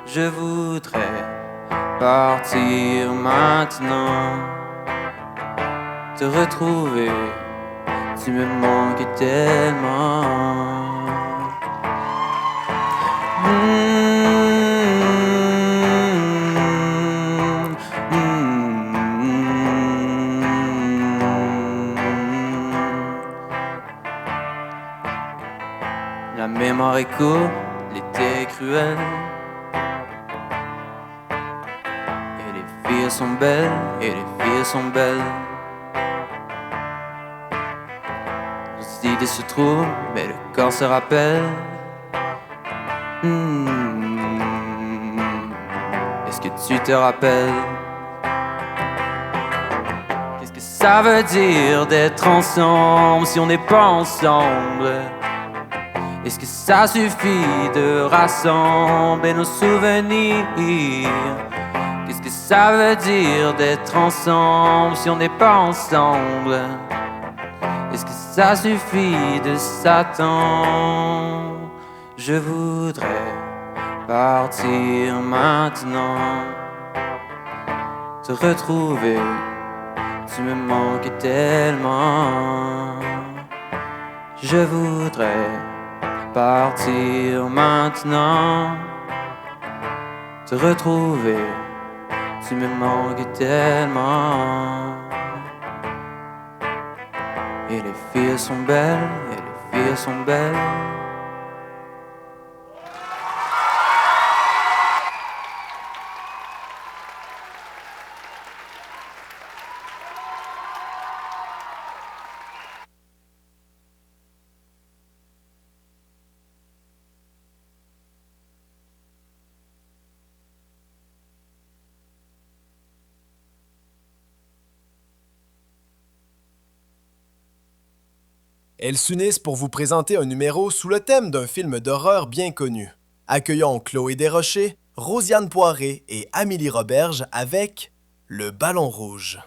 Je voudrais partir maintenant, te retrouver, tu me manques tellement. La mémoire est courte, l'été est cruel. Et les filles sont belles, et les filles sont belles. Nos idées se trouvent, mais le corps se rappelle. Est-ce que tu te rappelles? Qu'est-ce que ça veut dire d'être ensemble si on n'est pas ensemble? Est-ce que ça suffit de rassembler nos souvenirs? Qu'est-ce que ça veut dire d'être ensemble si on n'est pas ensemble? Est-ce que ça suffit de s'attendre? Je voudrais partir maintenant, te retrouver, tu me manques tellement. Je voudrais partir maintenant, te retrouver, tu me manques tellement. Et les filles sont belles, et les filles sont belles. Elles s'unissent pour vous présenter un numéro sous le thème d'un film d'horreur bien connu. Accueillons Chloé Desrochers, Rosiane Poiré et Amélie Roberge avec Le Ballon Rouge.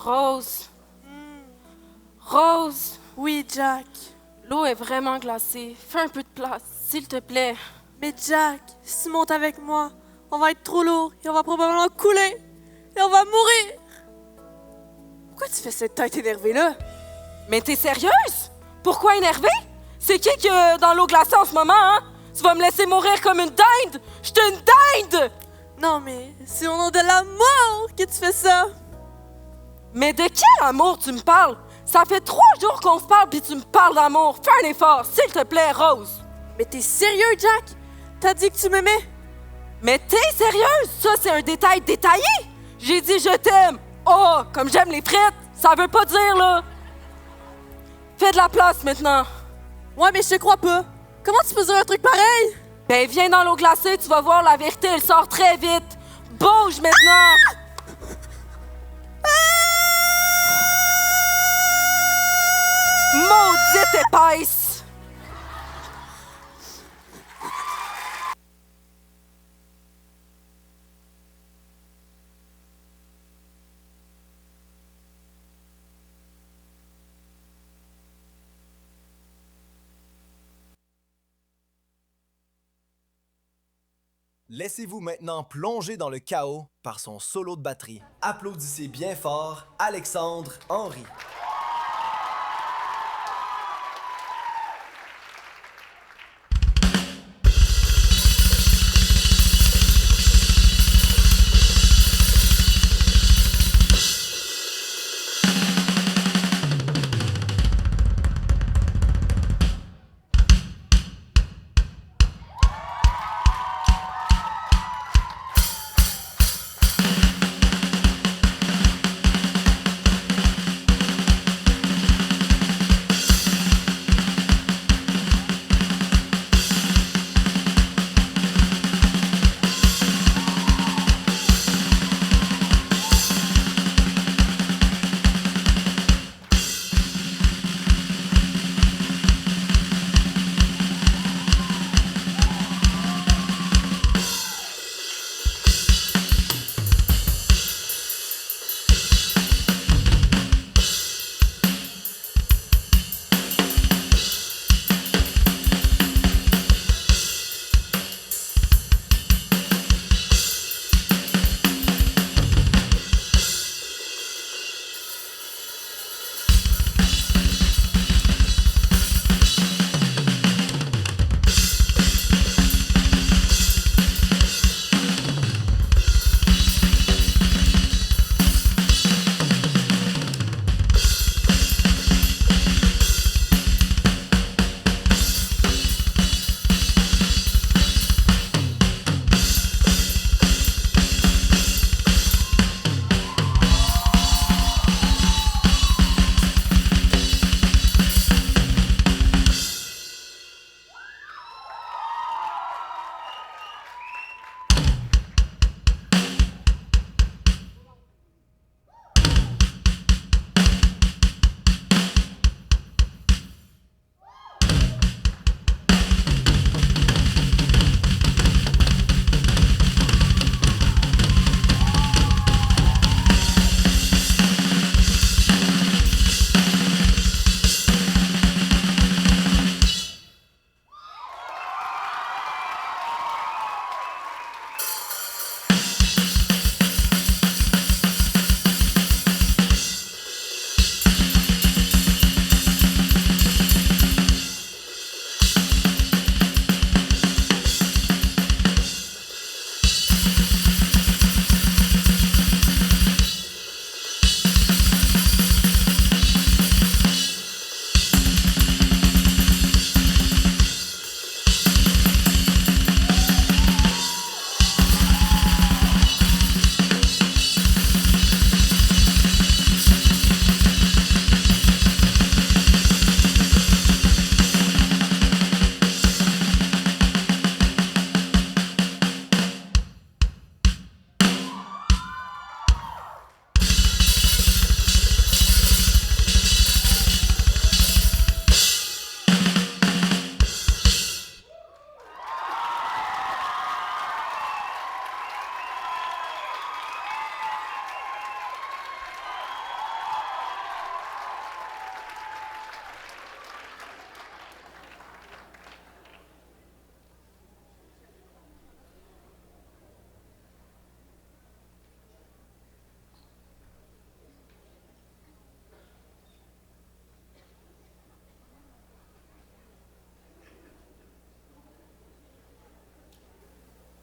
Rose. Rose. Oui, Jack. L'eau est vraiment glacée. Fais un peu de place, s'il te plaît. Mais Jack, si tu montes avec moi, on va être trop lourd et on va probablement couler. Et on va mourir. Pourquoi tu fais cette tête énervée là? Mais t'es sérieuse? Pourquoi énervée? C'est qui est dans l'eau glacée en ce moment, hein? Tu vas me laisser mourir comme une dinde? J'suis une dinde! Non, mais c'est au nom de l'amour que tu fais ça. Mais de quel amour tu me parles? Ça fait 3 jours qu'on se parle pis tu me parles d'amour. Fais un effort, s'il te plaît, Rose. Mais t'es sérieux, Jack? T'as dit que tu m'aimais? Mais t'es sérieuse? Ça, c'est un détail détaillé. J'ai dit je t'aime. Oh, comme j'aime les frites. Ça veut pas dire, là. Fais de la place maintenant. Ouais, mais je te crois pas. Comment tu peux dire un truc pareil? Ben, viens dans l'eau glacée, tu vas voir, la vérité, elle sort très vite. Bouge maintenant. Maudite épaisse. Laissez-vous maintenant plonger dans le chaos par son solo de batterie. Applaudissez bien fort Alexandre Henry.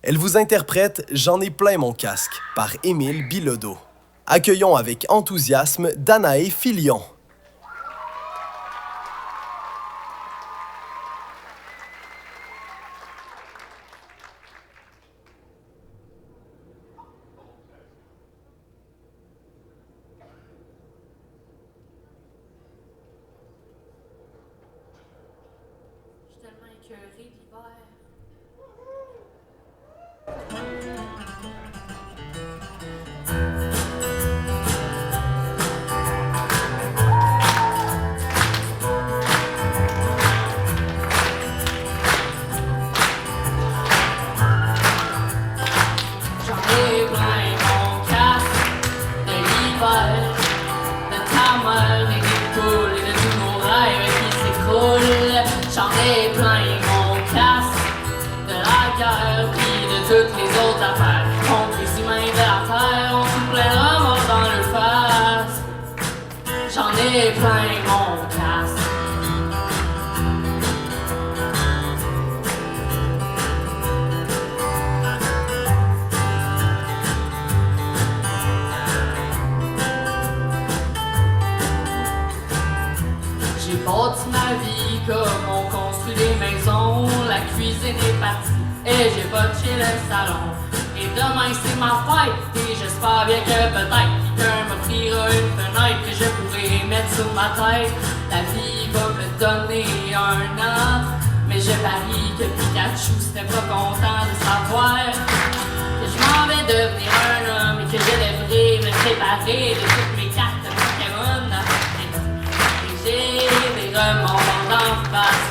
Elle vous interprète « J'en ai plein mon casque » par Émile Bilodeau. Accueillons avec enthousiasme Danae Filion. J'ai bâti ma vie comme on construit des maisons. La cuisine est partie et j'ai botché le salon. Et demain c'est ma fête et j'espère bien que peut-être quelqu'un m'offrira une fenêtre que je pourrai mettre sur ma tête. La vie va me donner un an, mais je parie que Pikachu serait pas content de savoir que je m'en vais devenir un homme et que je devrais me séparer de toutes mes cartes Pokémon. Et j'ai des remords d'en face.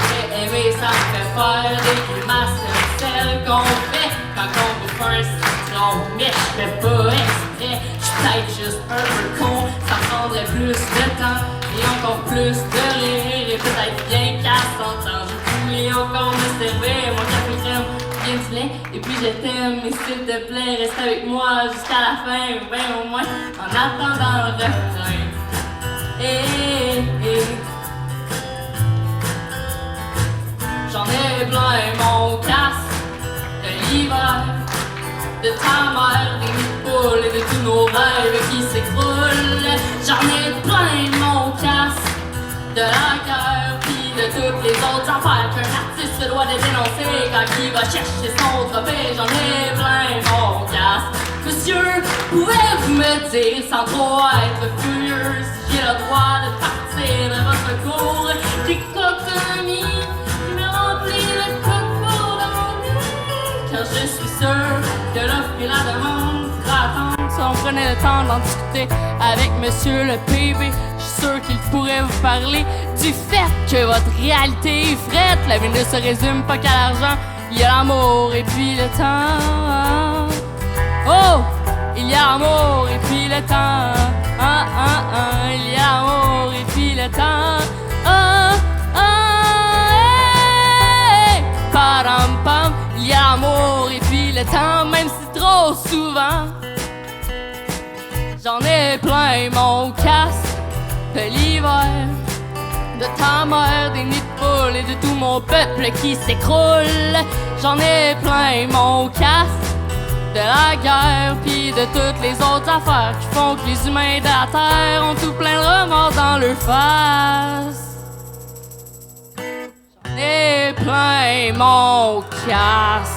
J'ai aimé, ça me fait faire des grimaces. C'est celle qu'on fait quand on bouffe un citron. Mais je fais pas exprès, je suis peut-être juste un peu con. Ça prendrait plus de temps et encore plus de rire. Et peut-être bien qu'à 100 ans, je pourrais encore me servir mon café crème bien du lait. Et puis je t'aime, mais s'il te plaît, reste avec moi jusqu'à la fin. Ben au moins, en attendant le refrain. J'en ai plein mon casque de l'hiver, de ta mère, des nids de poules et de tous nos rêves qui s'écroulent. J'en ai plein mon casque de la guerre pis de toutes les autres affaires qu'un artiste se doit de dénoncer quand il va chercher son trophée. J'en ai plein mon casque. Monsieur, pouvez-vous me dire sans trop être furieux si j'ai le droit de partir de votre cour? Des coconis qui me remplissent le coco de mon nez. Car je suis sûr que l'offre et la demande pourra attendre. Si on prenait le temps d'en discuter avec Monsieur le PB, je suis sûr qu'il pourrait vous parler du fait que votre réalité est frette. La vie ne se résume pas qu'à l'argent, il y a l'amour et puis le temps. Oh! Il y a l'amour et puis le temps. Il y a l'amour et puis le temps. Hey! Padam pam. Il y a l'amour et puis le temps, même si trop souvent. J'en ai plein mon casque de l'hiver, de ta mère, des nids de poules et de tout mon peuple qui s'écroule. J'en ai plein mon casque de la guerre pis de toutes les autres affaires qui font que les humains de la terre ont tout plein de remords dans leur face. J'en ai plein mon casque.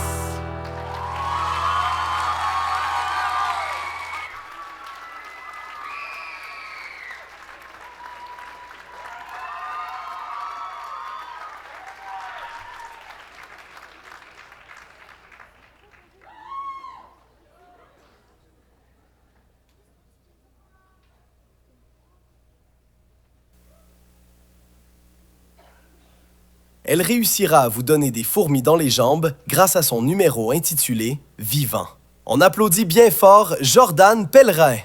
Elle réussira à vous donner des fourmis dans les jambes grâce à son numéro intitulé « Vivant ». On applaudit bien fort Jordan Pellerin.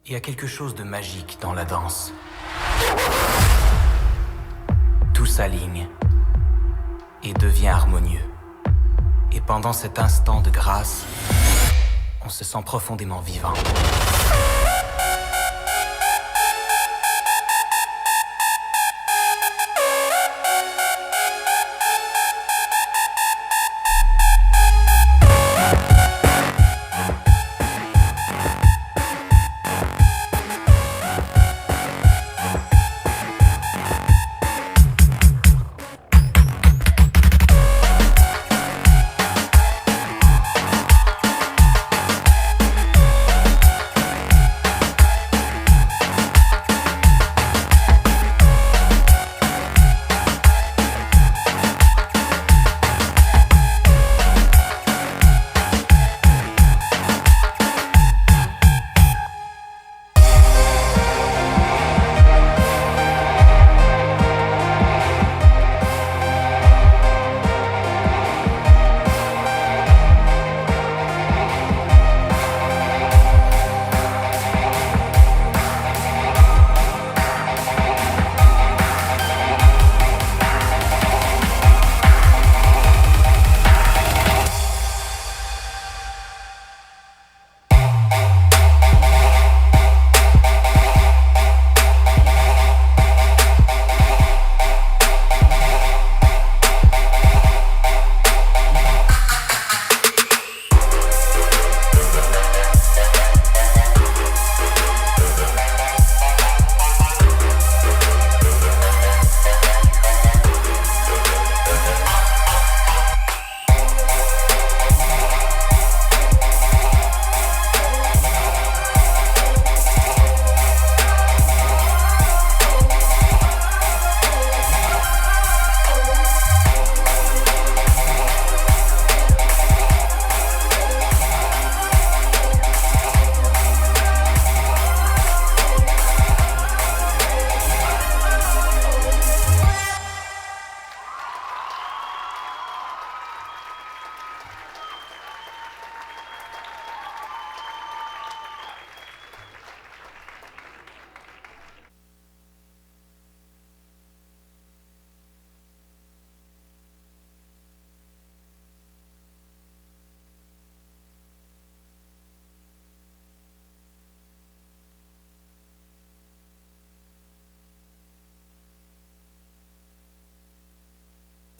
Il y a quelque chose de magique dans la danse. Tout s'aligne et devient harmonieux. Et pendant cet instant de grâce, on se sent profondément vivant.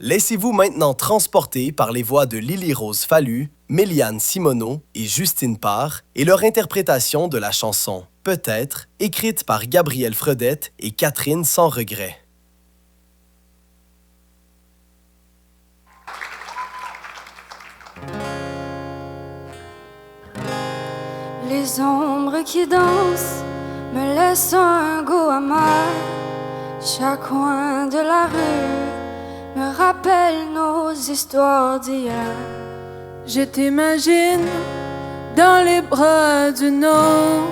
Laissez-vous maintenant transporter par les voix de Lily-Rose Fallu, Méliane Simoneau et Justine Parr et leur interprétation de la chanson « Peut-être » écrite par Gabrielle Fredette et Catherine Sans Regret. Les ombres qui dansent me laissent un goût amer. Chaque coin de la rue me rappelle nos histoires d'hier. Je t'imagine dans les bras d'une autre.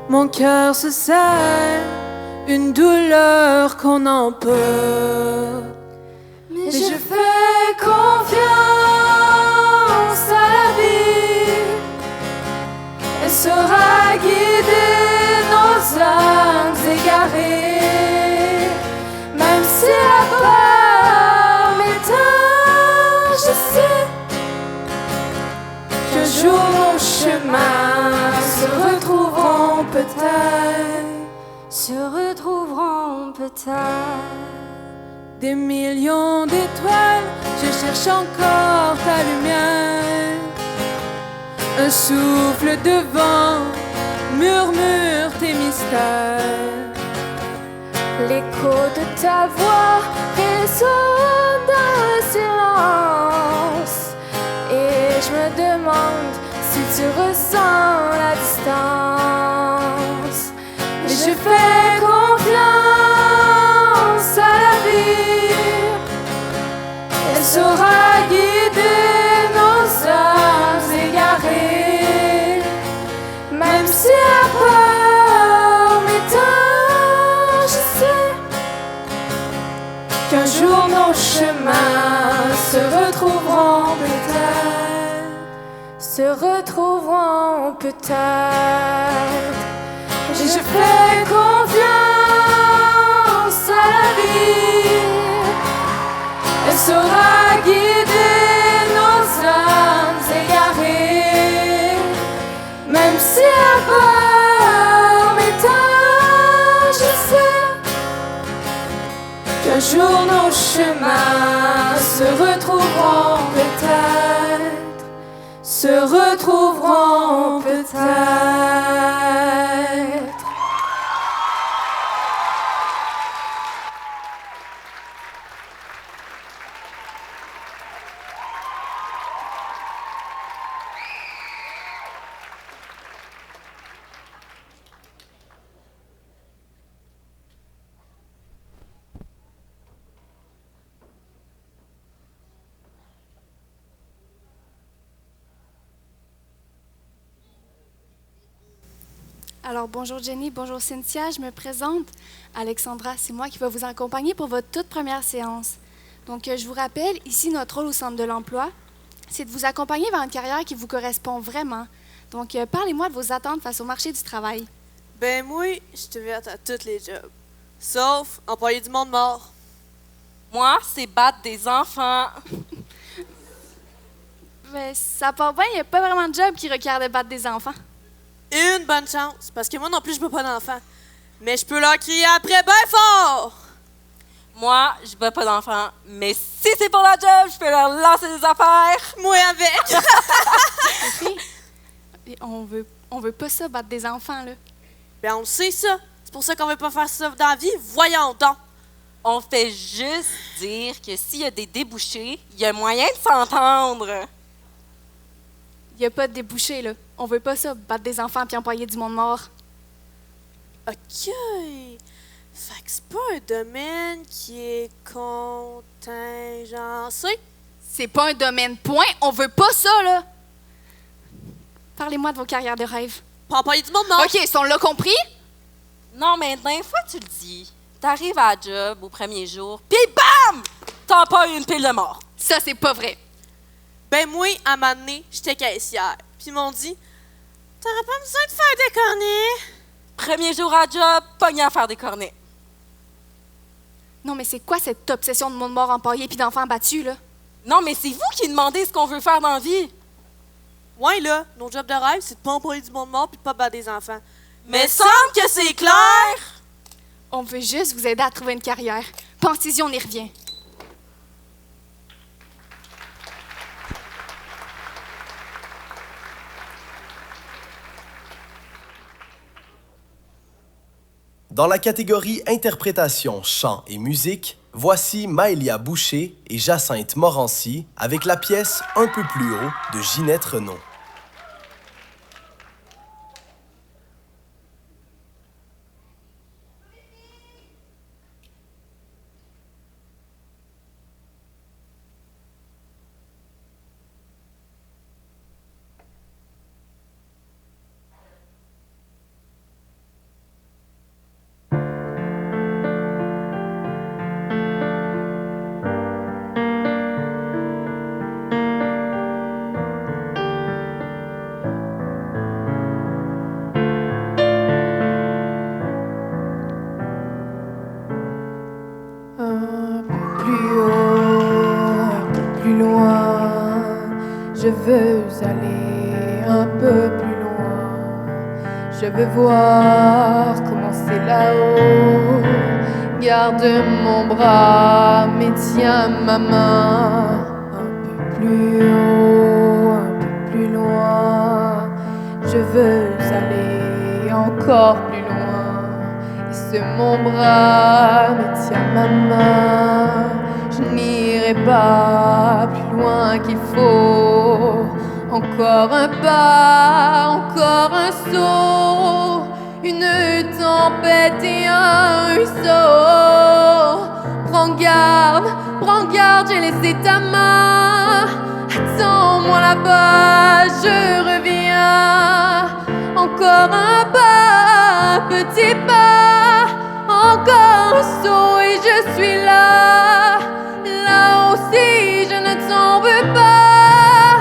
Mon cœur se serre, une douleur qu'on en peut. Mais je fais confiance à la vie. Elle saura guider nos âmes égarées. Même si la peur m'éteint, je sais qu'un jour nos chemins se retrouveront peut-être. Se retrouveront peut-être. Des millions d'étoiles, je cherche encore ta lumière. Un souffle de vent murmure tes mystères. L'écho de ta voix résonne dans le silence. Et je me demande si tu ressens la distance. Et je fais confiance à la vie. Elle saura guider nos âmes égarées. Même si la peur m'éteint, je sais qu'un jour nos chemins se retrouveront peut-être. Se retrouveront peut-être. Si je fais confiance à la vie, elle saura guider nos âmes égarées. Même si la peur m'éteint, je sais qu'un jour nos chemins se retrouveront peut-être, se retrouveront peut-être. Alors, bonjour Jenny, bonjour Cynthia, je me présente. Alexandra, c'est moi qui vais vous accompagner pour votre toute première séance. Donc, je vous rappelle, ici, notre rôle au Centre de l'emploi, c'est de vous accompagner vers une carrière qui vous correspond vraiment. Donc, parlez-moi de vos attentes face au marché du travail. Ben moi, je suis ouverte à tous les jobs. Sauf employer du monde mort. Moi, c'est battre des enfants. Ben, ça part bien, il n'y a pas vraiment de job qui requiert de battre des enfants. Une bonne chance, parce que moi non plus, je veux pas d'enfants. Mais je peux leur crier après bien fort! Moi, je bats pas d'enfants, mais si c'est pour la job, je peux leur lancer des affaires. Moi avec! on veut pas ça, battre des enfants, là. Ben on le sait ça. C'est pour ça qu'on veut pas faire ça dans la vie. Voyons donc! On fait juste dire que s'il y a des débouchés, il y a moyen de s'entendre. Il n'y a pas de débouché, là. On veut pas ça, battre des enfants puis employer du monde mort. OK. Fait que c'est pas un domaine qui est contingencé. C'est pas un domaine, point. On veut pas ça, là. Parlez-moi de vos carrières de rêve. Pas employer du monde mort. OK, on l'a compris? Non, mais d'un fois, tu le dis. T'arrives à la job au premier jour, puis bam! T'as pas une pile de mort. Ça, c'est pas vrai. Ben moi, à un moment donné, j'étais caissière. Puis ils m'ont dit, t'auras pas besoin de faire des cornets. Premier jour à job, pogné à faire des cornets. Non, mais c'est quoi cette obsession de monde mort empaillé puis d'enfants battus, là? Non, mais c'est vous qui demandez ce qu'on veut faire dans la vie. Ouais, là, nos jobs de rêve, c'est de pas employer du monde mort puis de pas battre des enfants. Mais semble que c'est clair! On veut juste vous aider à trouver une carrière. Pensez-y, on y revient. Dans la catégorie interprétation, chant et musique, voici Maëlia Boucher et Jacinthe Morancy avec la pièce Un peu plus haut de Ginette Renaud. Je veux aller un peu plus loin. Je veux voir comment c'est là-haut. Garde mon bras, mais tiens ma main. Un peu plus haut, un peu plus loin. Je veux aller encore plus loin. Et c'est mon bras, mais tiens ma main. Je n'irai pas plus loin qu'il faut. Encore un pas, encore un saut. Une tempête et un ruisseau. Prends garde, j'ai laissé ta main. Attends-moi là-bas, je reviens. Encore un pas, petit pas. Encore un saut et je suis là. Là aussi, je ne t'en veux pas.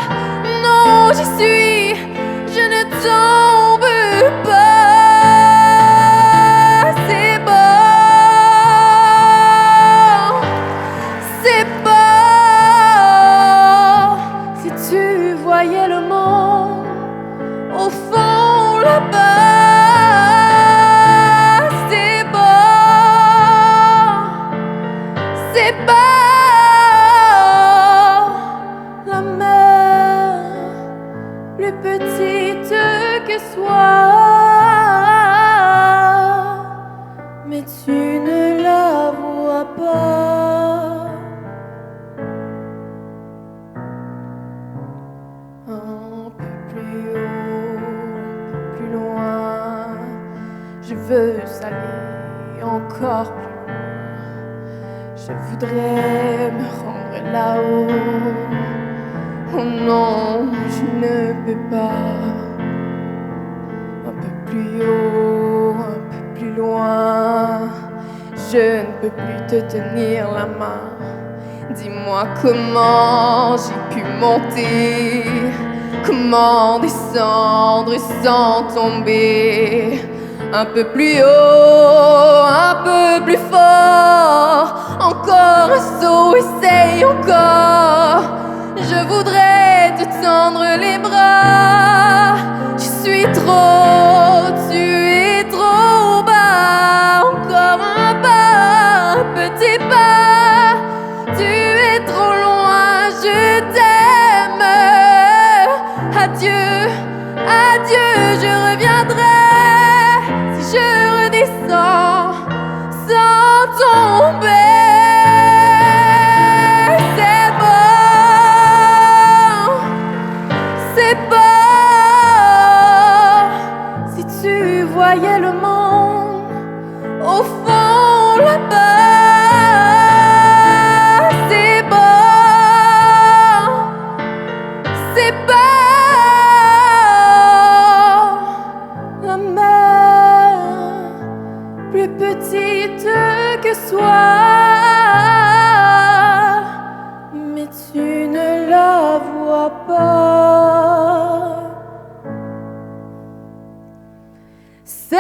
Non, j'y suis, je ne t'en veux pas. veux aller encore plus loin. Je voudrais me rendre là-haut. Oh non, je ne peux pas. Un peu plus haut, un peu plus loin. Je ne peux plus te tenir la main. Dis-moi comment j'ai pu monter, comment descendre sans tomber. Un peu plus haut, un peu plus fort. Encore un saut, essaye encore. Je voudrais te tendre les bras. Je suis trop, tu es trop bas. Encore un pas, un petit pas. Tu es trop loin, je t'aime. Adieu, adieu, je reviendrai. Si je redescends sans tomber. C'est beau, si tu voyais le monde au fond là-bas. C'est beau, la mer plus petite que soi, mais tu ne la vois pas. C'est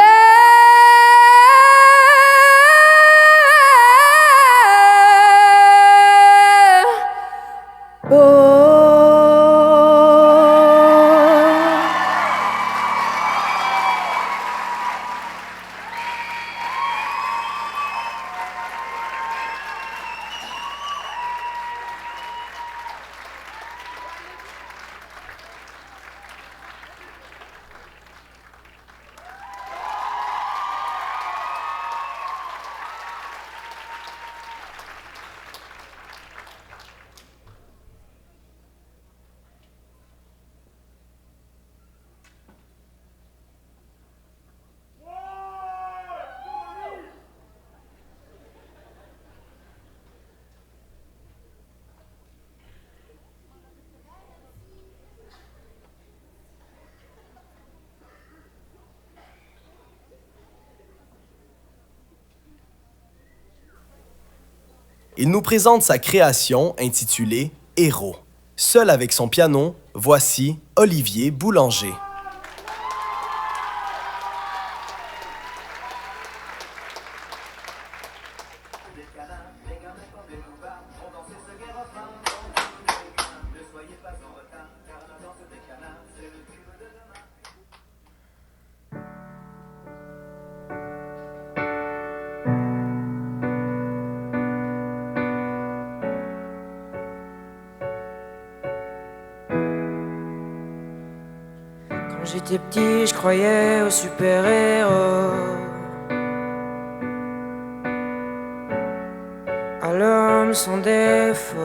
beau. Il nous présente sa création intitulée « Héros ». Seul avec son piano, voici Olivier Boulanger. Quand j'étais petit, je croyais aux super-héros, à l'homme sans défaut.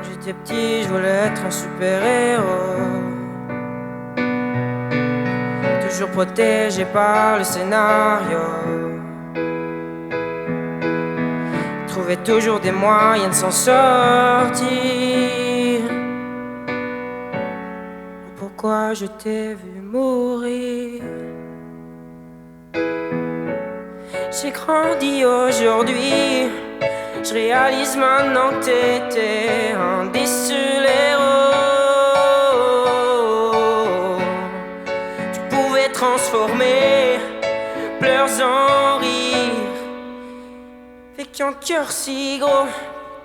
J'étais petit, je voulais être un super-héros, toujours protégé par le scénario. Trouver toujours des moyens de s'en sortir. Pourquoi je t'ai vu mourir? J'ai grandi aujourd'hui. Je réalise maintenant que t'étais un des seuls héros. Tu pouvais transformer pleurs en rire. Avec un cœur si gros,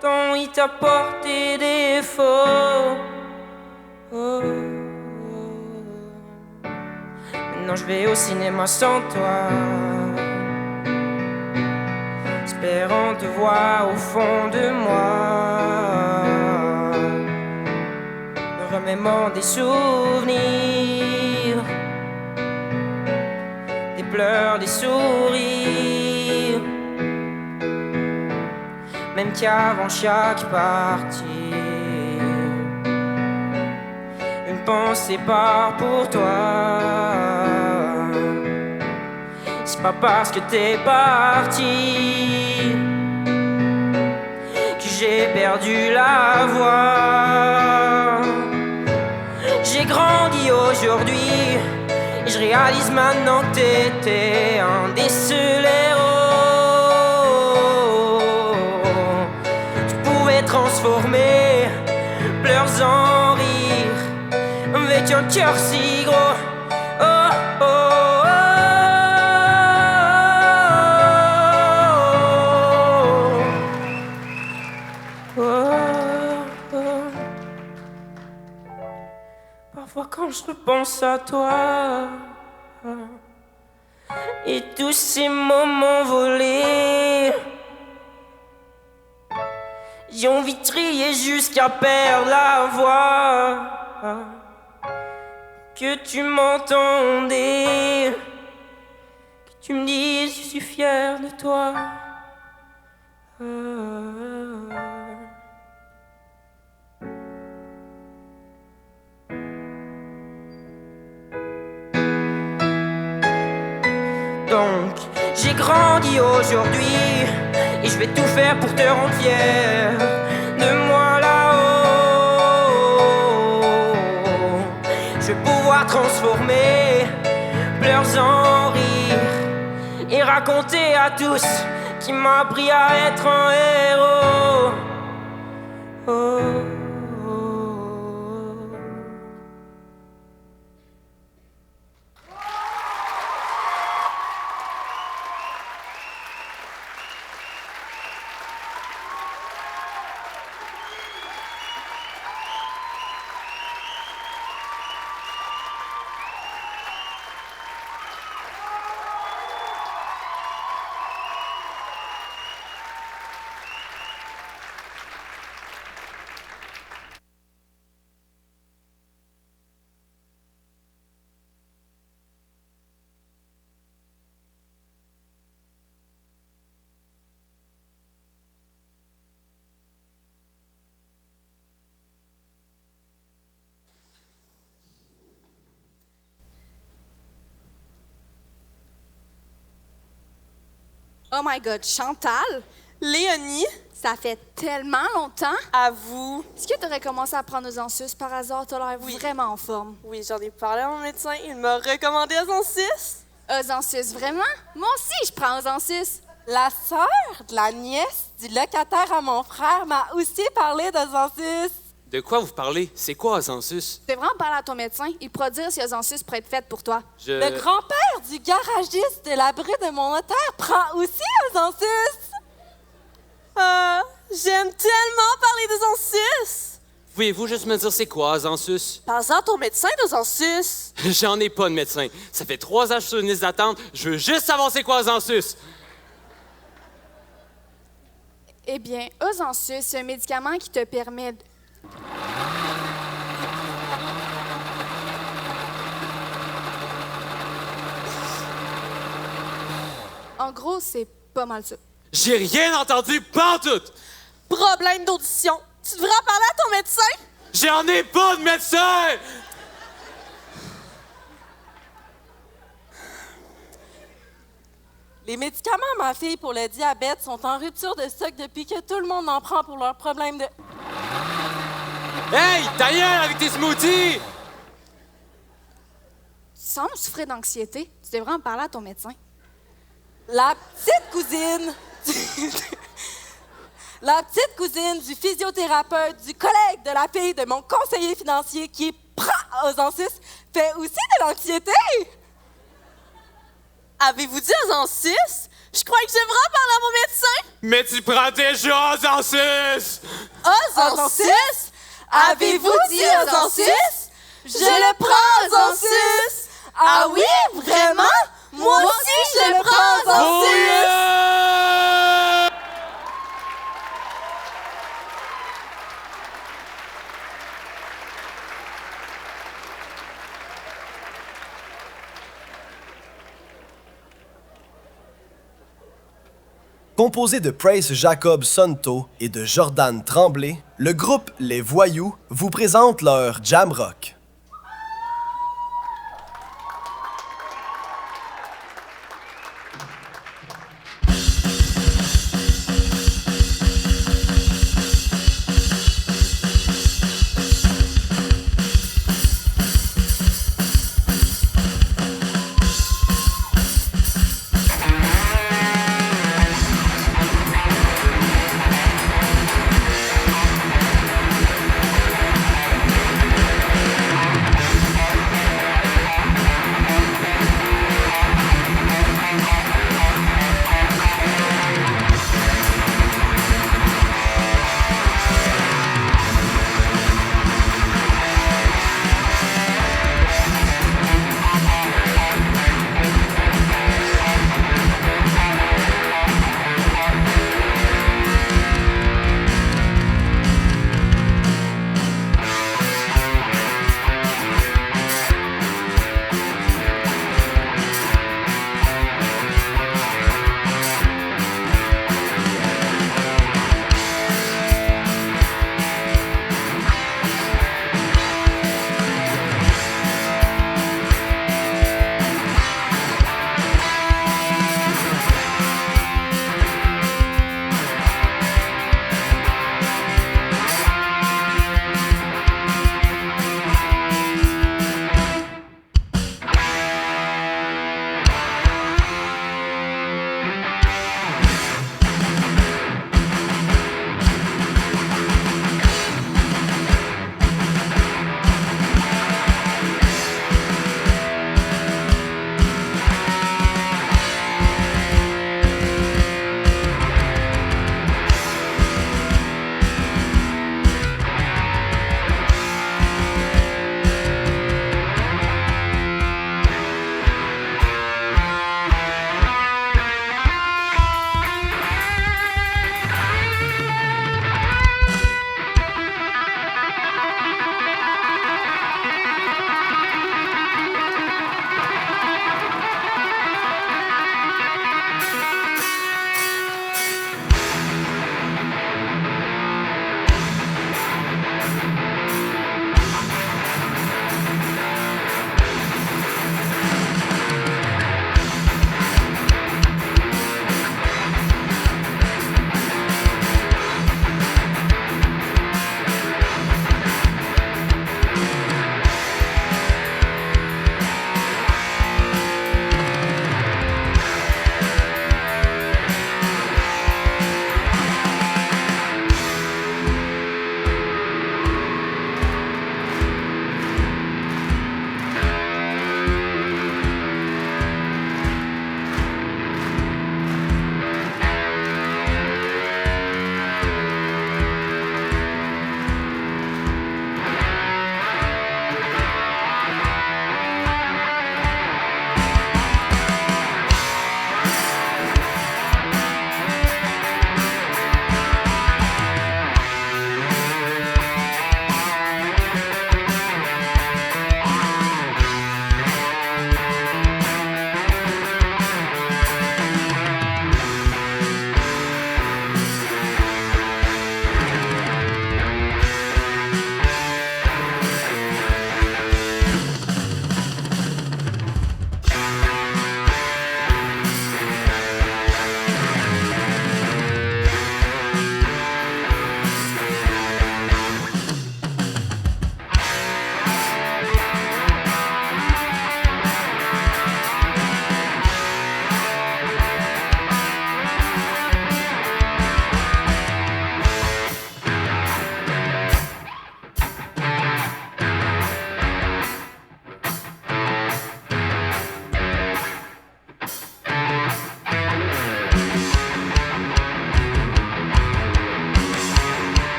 tant il t'a porté défaut. Maintenant je vais au cinéma sans toi. espérant te voir au fond de moi. Me remémore des souvenirs, des pleurs, des sourires. Même qu'avant chaque partie, une pensée part pour toi. C'est pas parce que t'es parti que j'ai perdu la voix. J'ai grandi aujourd'hui et je réalise maintenant que t'étais un des seuls héros. Tu pouvais transformer pleurs en rire avec un cœur si gros. Oh, oh, oh. Parfois quand je repense à toi et tous ces moments volés, j'ai envie de crier jusqu'à perdre la voix. Que tu m'entendais, que tu me dises je suis fier de toi. Donc, j'ai grandi aujourd'hui et je vais tout faire pour te rendre fier de moi là-haut. Je vais pouvoir transformer pleurs en rire et raconter à tous qui m'a appris à être un héros. Oh. Oh my God, Chantal? Léonie? Ça fait tellement longtemps. À vous. Est-ce que tu aurais commencé à prendre Ozansus par hasard? Tu as l'air vraiment en forme. Oui, j'en ai parlé à mon médecin. Il m'a recommandé Ozansus. Ozansus, vraiment? Moi aussi, je prends Ozansus. La sœur de la nièce du locataire à mon frère m'a aussi parlé d'Ozansus. De quoi vous parlez? C'est quoi Ozansus? Tu devrais en parler à ton médecin. Il pourra dire si Ozansus pourrait être fait pour toi. Le grand-père du garagiste de l'abri de mon notaire prend aussi Ozansus. J'aime tellement parler d'Ozansus. Pouvez-vous juste me dire c'est quoi Ozansus? Parle-en à ton médecin d'Ozansus. J'en ai pas de médecin. Ça fait 3 ans que je suis sur une liste d'attente. Je veux juste savoir c'est quoi Ozansus. Eh bien, Ozansus, c'est un médicament qui te permet de... En gros, c'est pas mal ça. J'ai rien entendu pantoute! Problème d'audition. Tu devrais en parler à ton médecin. J'en ai pas de médecin! Les médicaments à ma fille pour le diabète sont en rupture de stock depuis que tout le monde en prend pour leurs problèmes de... Hey, ta gueule avec tes smoothies! Tu sembles souffrir d'anxiété. Tu devrais en parler à ton médecin. La petite cousine... La petite cousine du physiothérapeute, du collègue de la fille de mon conseiller financier qui prend Ozansus fait aussi de l'anxiété. Avez-vous dit Ozansus? Je crois que j'aimerais parler à mon médecin. Mais tu prends déjà Ozansus! Ozansus? Avez-vous dit Ozansus? Je le prends Ozansus. Ah oui, vraiment? Moi aussi, je le prends Ozansus. Composé de Praise Jacob Sonto et de Jordan Tremblay, le groupe Les Voyous vous présente leur Jam Rock.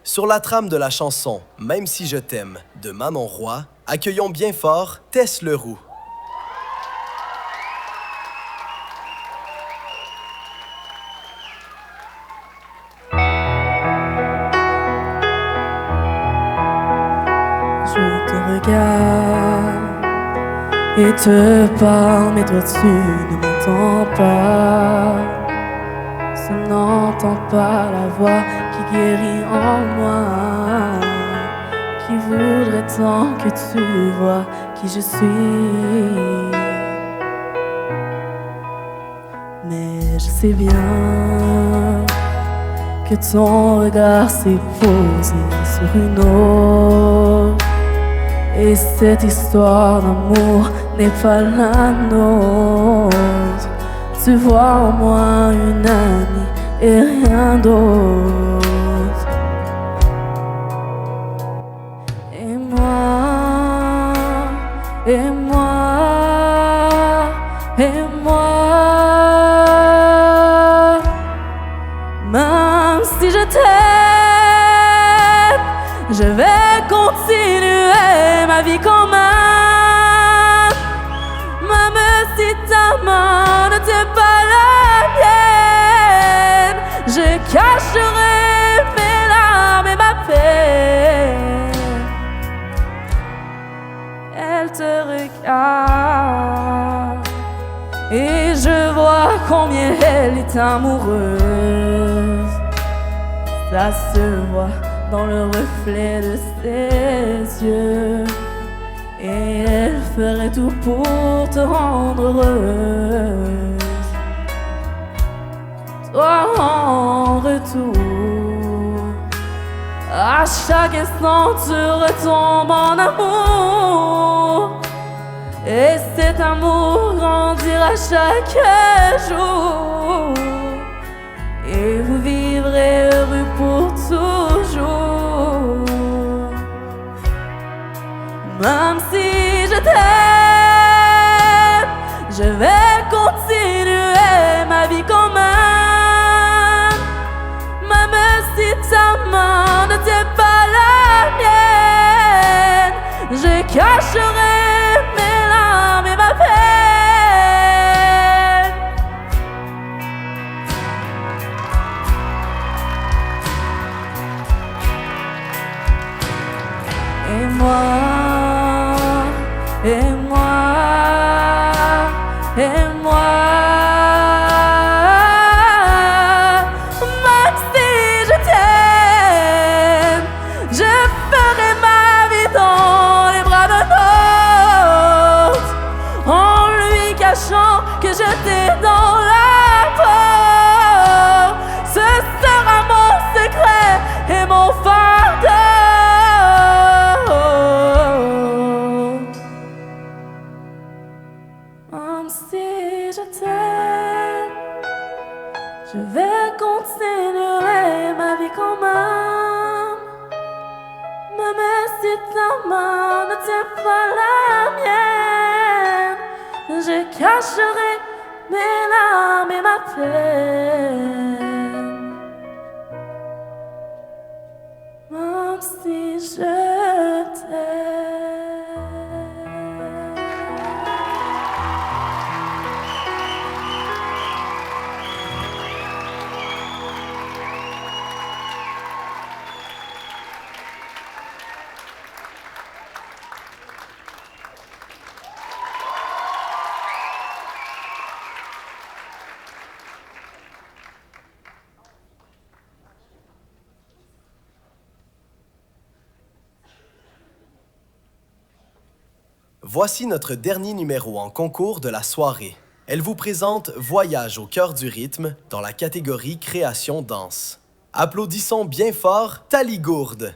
Sur la trame de la chanson « Même si je t'aime » de Manon Roy, accueillons bien fort Tess Leroux. Je te regarde et te parle, mais toi tu ne m'entends pas. Je n'entends pas la voix qui guérit en moi, qui voudrait tant que tu vois qui je suis. Mais je sais bien que ton regard s'est posé sur une autre, et cette histoire d'amour n'est pas la nôtre. Tu vois en moi une amie et rien d'autre. Et moi, et moi, et moi, même si je t'aime, je vais continuer ma vie quand même. Même si ta main ne t'est pas la mienne, je cacherai mes larmes et ma peine. Elle te regarde et je vois combien elle est amoureuse. Ça se voit dans le reflet de ses yeux, et elle ferait tout pour te rendre heureuse. Toi en retour, à chaque instant tu retombes en amour, et cet amour grandira chaque jour, et vous vivrez heureux pour toujours. Même si je t'aime, je vais continuer ma vie quand même. Même si ta main ne t'est pas la mienne, je cacherai mes larmes et ma peine. Et moi, et moi, et moi, même si je t'aime, je ferai ma vie dans les bras d'un autre, en lui cachant que je t'ai dans la peau. Ce sera mon secret et mon fardeau. Même si je t'aime, je vais continuer ma vie quand même. Même si ta main ne t'est pas la mienne, je cacherai mes larmes et ma peine. Même si je t'aime. Voici notre dernier numéro en concours de la soirée. Elle vous présente Voyage au cœur du rythme dans la catégorie Création danse. Applaudissons bien fort Tali Gourde.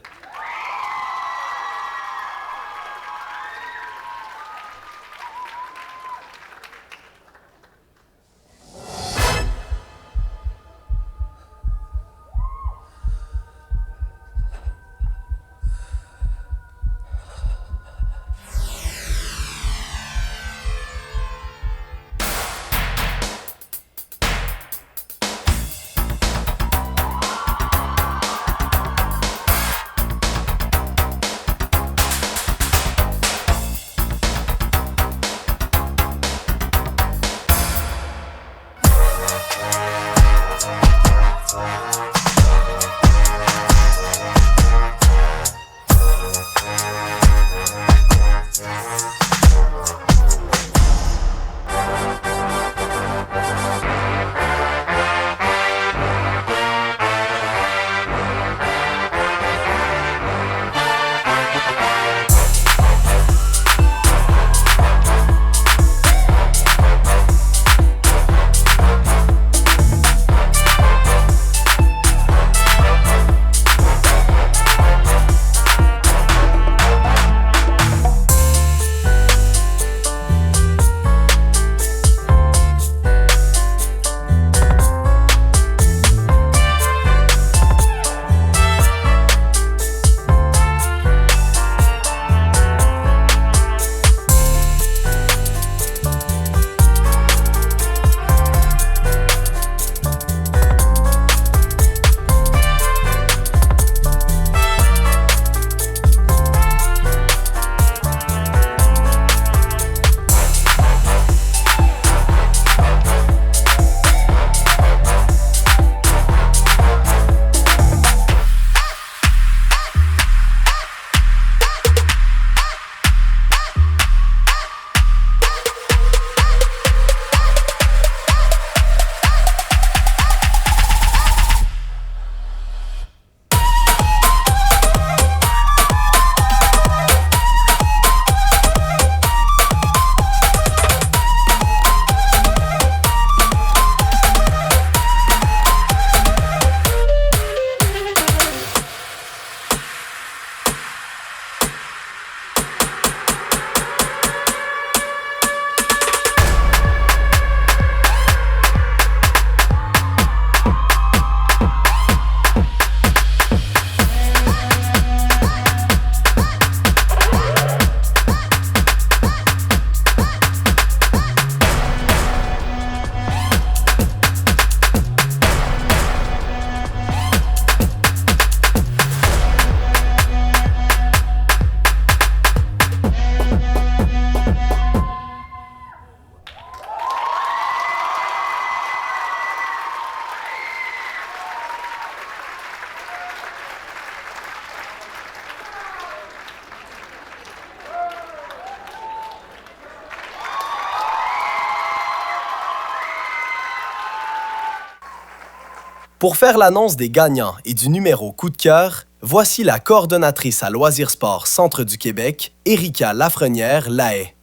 Pour faire l'annonce des gagnants et du numéro coup de cœur, voici la coordonnatrice à Loisirs Sport Centre du Québec, Erika Lafrenière-Lahaye.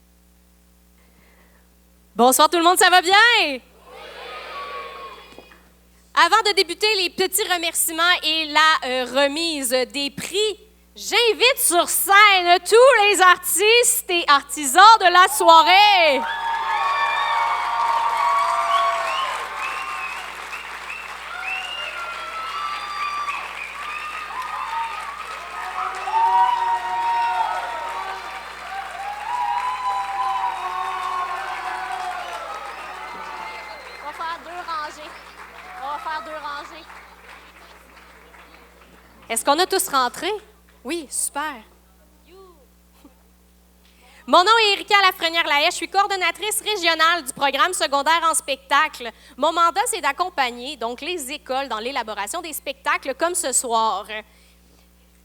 Bonsoir tout le monde, ça va bien? Avant de débuter les petits remerciements et la remise des prix, j'invite sur scène tous les artistes et artisans de la soirée. Est-ce qu'on a tous rentré? Oui, super. Mon nom est Erika Lafrenière-Lahaye, je suis coordonnatrice régionale du programme secondaire en spectacle. Mon mandat, c'est d'accompagner donc les écoles dans l'élaboration des spectacles comme ce soir.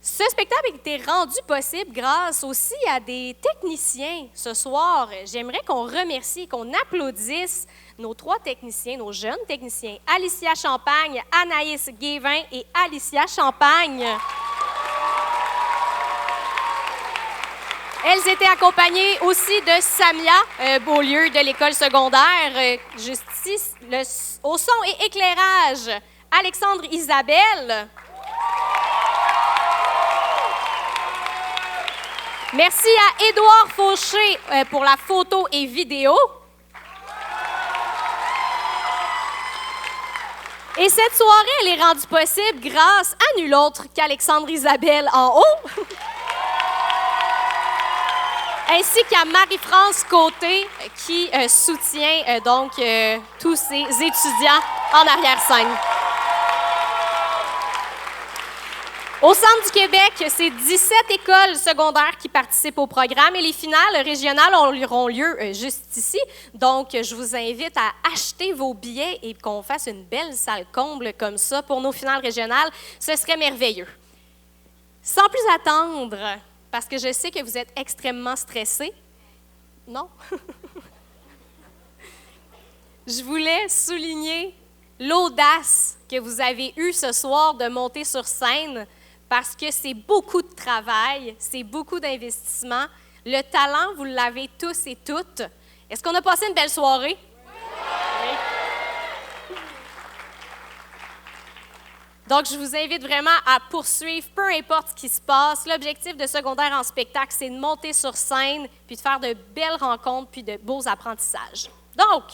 Ce spectacle a été rendu possible grâce aussi à des techniciens. Ce soir, j'aimerais qu'on remercie, qu'on applaudisse nos 3 techniciens, nos jeunes techniciens, Alicia Champagne, Anaïs Guévin et Alicia Champagne. Elles étaient accompagnées aussi de Samia Beaulieu de l'école secondaire, justice, au son et éclairage, Alexandre Isabelle. Merci à Édouard Fauché pour la photo et vidéo. Et cette soirée, elle est rendue possible grâce à nul autre qu'Alexandre Isabelle en haut, ainsi qu'à Marie-France Côté qui soutient donc tous ces étudiants en arrière-scène. Au Centre du Québec, c'est 17 écoles secondaires qui participent au programme et les finales régionales auront lieu juste ici. Donc, je vous invite à acheter vos billets et qu'on fasse une belle salle comble comme ça pour nos finales régionales. Ce serait merveilleux. Sans plus attendre, parce que je sais que vous êtes extrêmement stressés. Non? Je voulais souligner l'audace que vous avez eue ce soir de monter sur scène, parce que c'est beaucoup de travail, c'est beaucoup d'investissement. Le talent, vous l'avez tous et toutes. Est-ce qu'on a passé une belle soirée? Oui. Donc, je vous invite vraiment à poursuivre, peu importe ce qui se passe. L'objectif de secondaire en spectacle, c'est de monter sur scène, puis de faire de belles rencontres, puis de beaux apprentissages. Donc,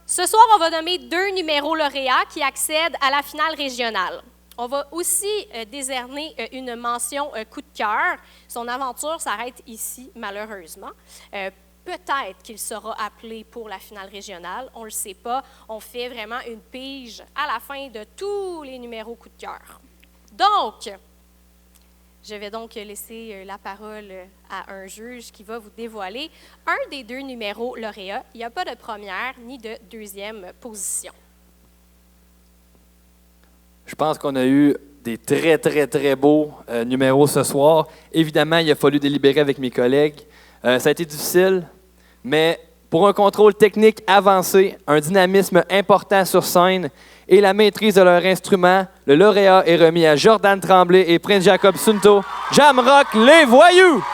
ce soir, on va nommer 2 numéros lauréats qui accèdent à la finale régionale. On va aussi décerner une mention coup de cœur. Son aventure s'arrête ici, malheureusement. Peut-être qu'il sera appelé pour la finale régionale, on ne le sait pas. On fait vraiment une pige à la fin de tous les numéros coup de cœur. Donc, je vais donc laisser la parole à un juge qui va vous dévoiler un des 2 numéros lauréats. Il n'y a pas de première ni de deuxième position. Je pense qu'on a eu des très, très, très beaux numéros ce soir. Évidemment, il a fallu délibérer avec mes collègues. Ça a été difficile, mais pour un contrôle technique avancé, un dynamisme important sur scène et la maîtrise de leur instrument, le lauréat est remis à Jordan Tremblay et Prince Jacob Sunto, Jamrock les Voyous!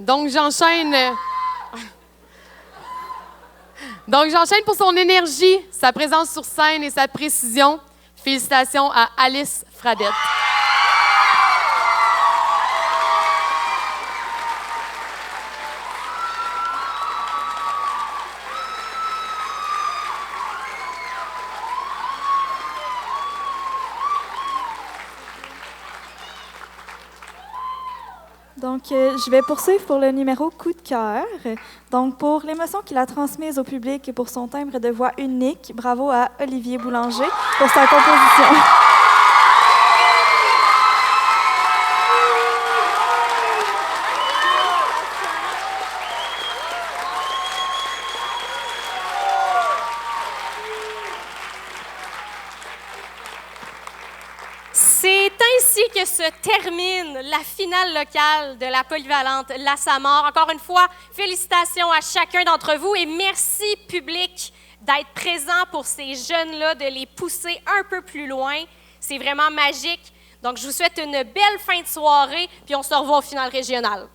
Donc, j'enchaîne pour son énergie, sa présence sur scène et sa précision. Félicitations à Alice Fradette. Donc, je vais poursuivre pour le numéro coup de cœur. Donc, pour l'émotion qu'il a transmise au public et pour son timbre de voix unique, bravo à Olivier Boulanger pour sa composition. que se termine la finale locale de la polyvalente La Samar. Encore une fois, félicitations à chacun d'entre vous et merci, public, d'être présent pour ces jeunes-là, de les pousser un peu plus loin. C'est vraiment magique. Donc, je vous souhaite une belle fin de soirée, puis on se revoit au final régional.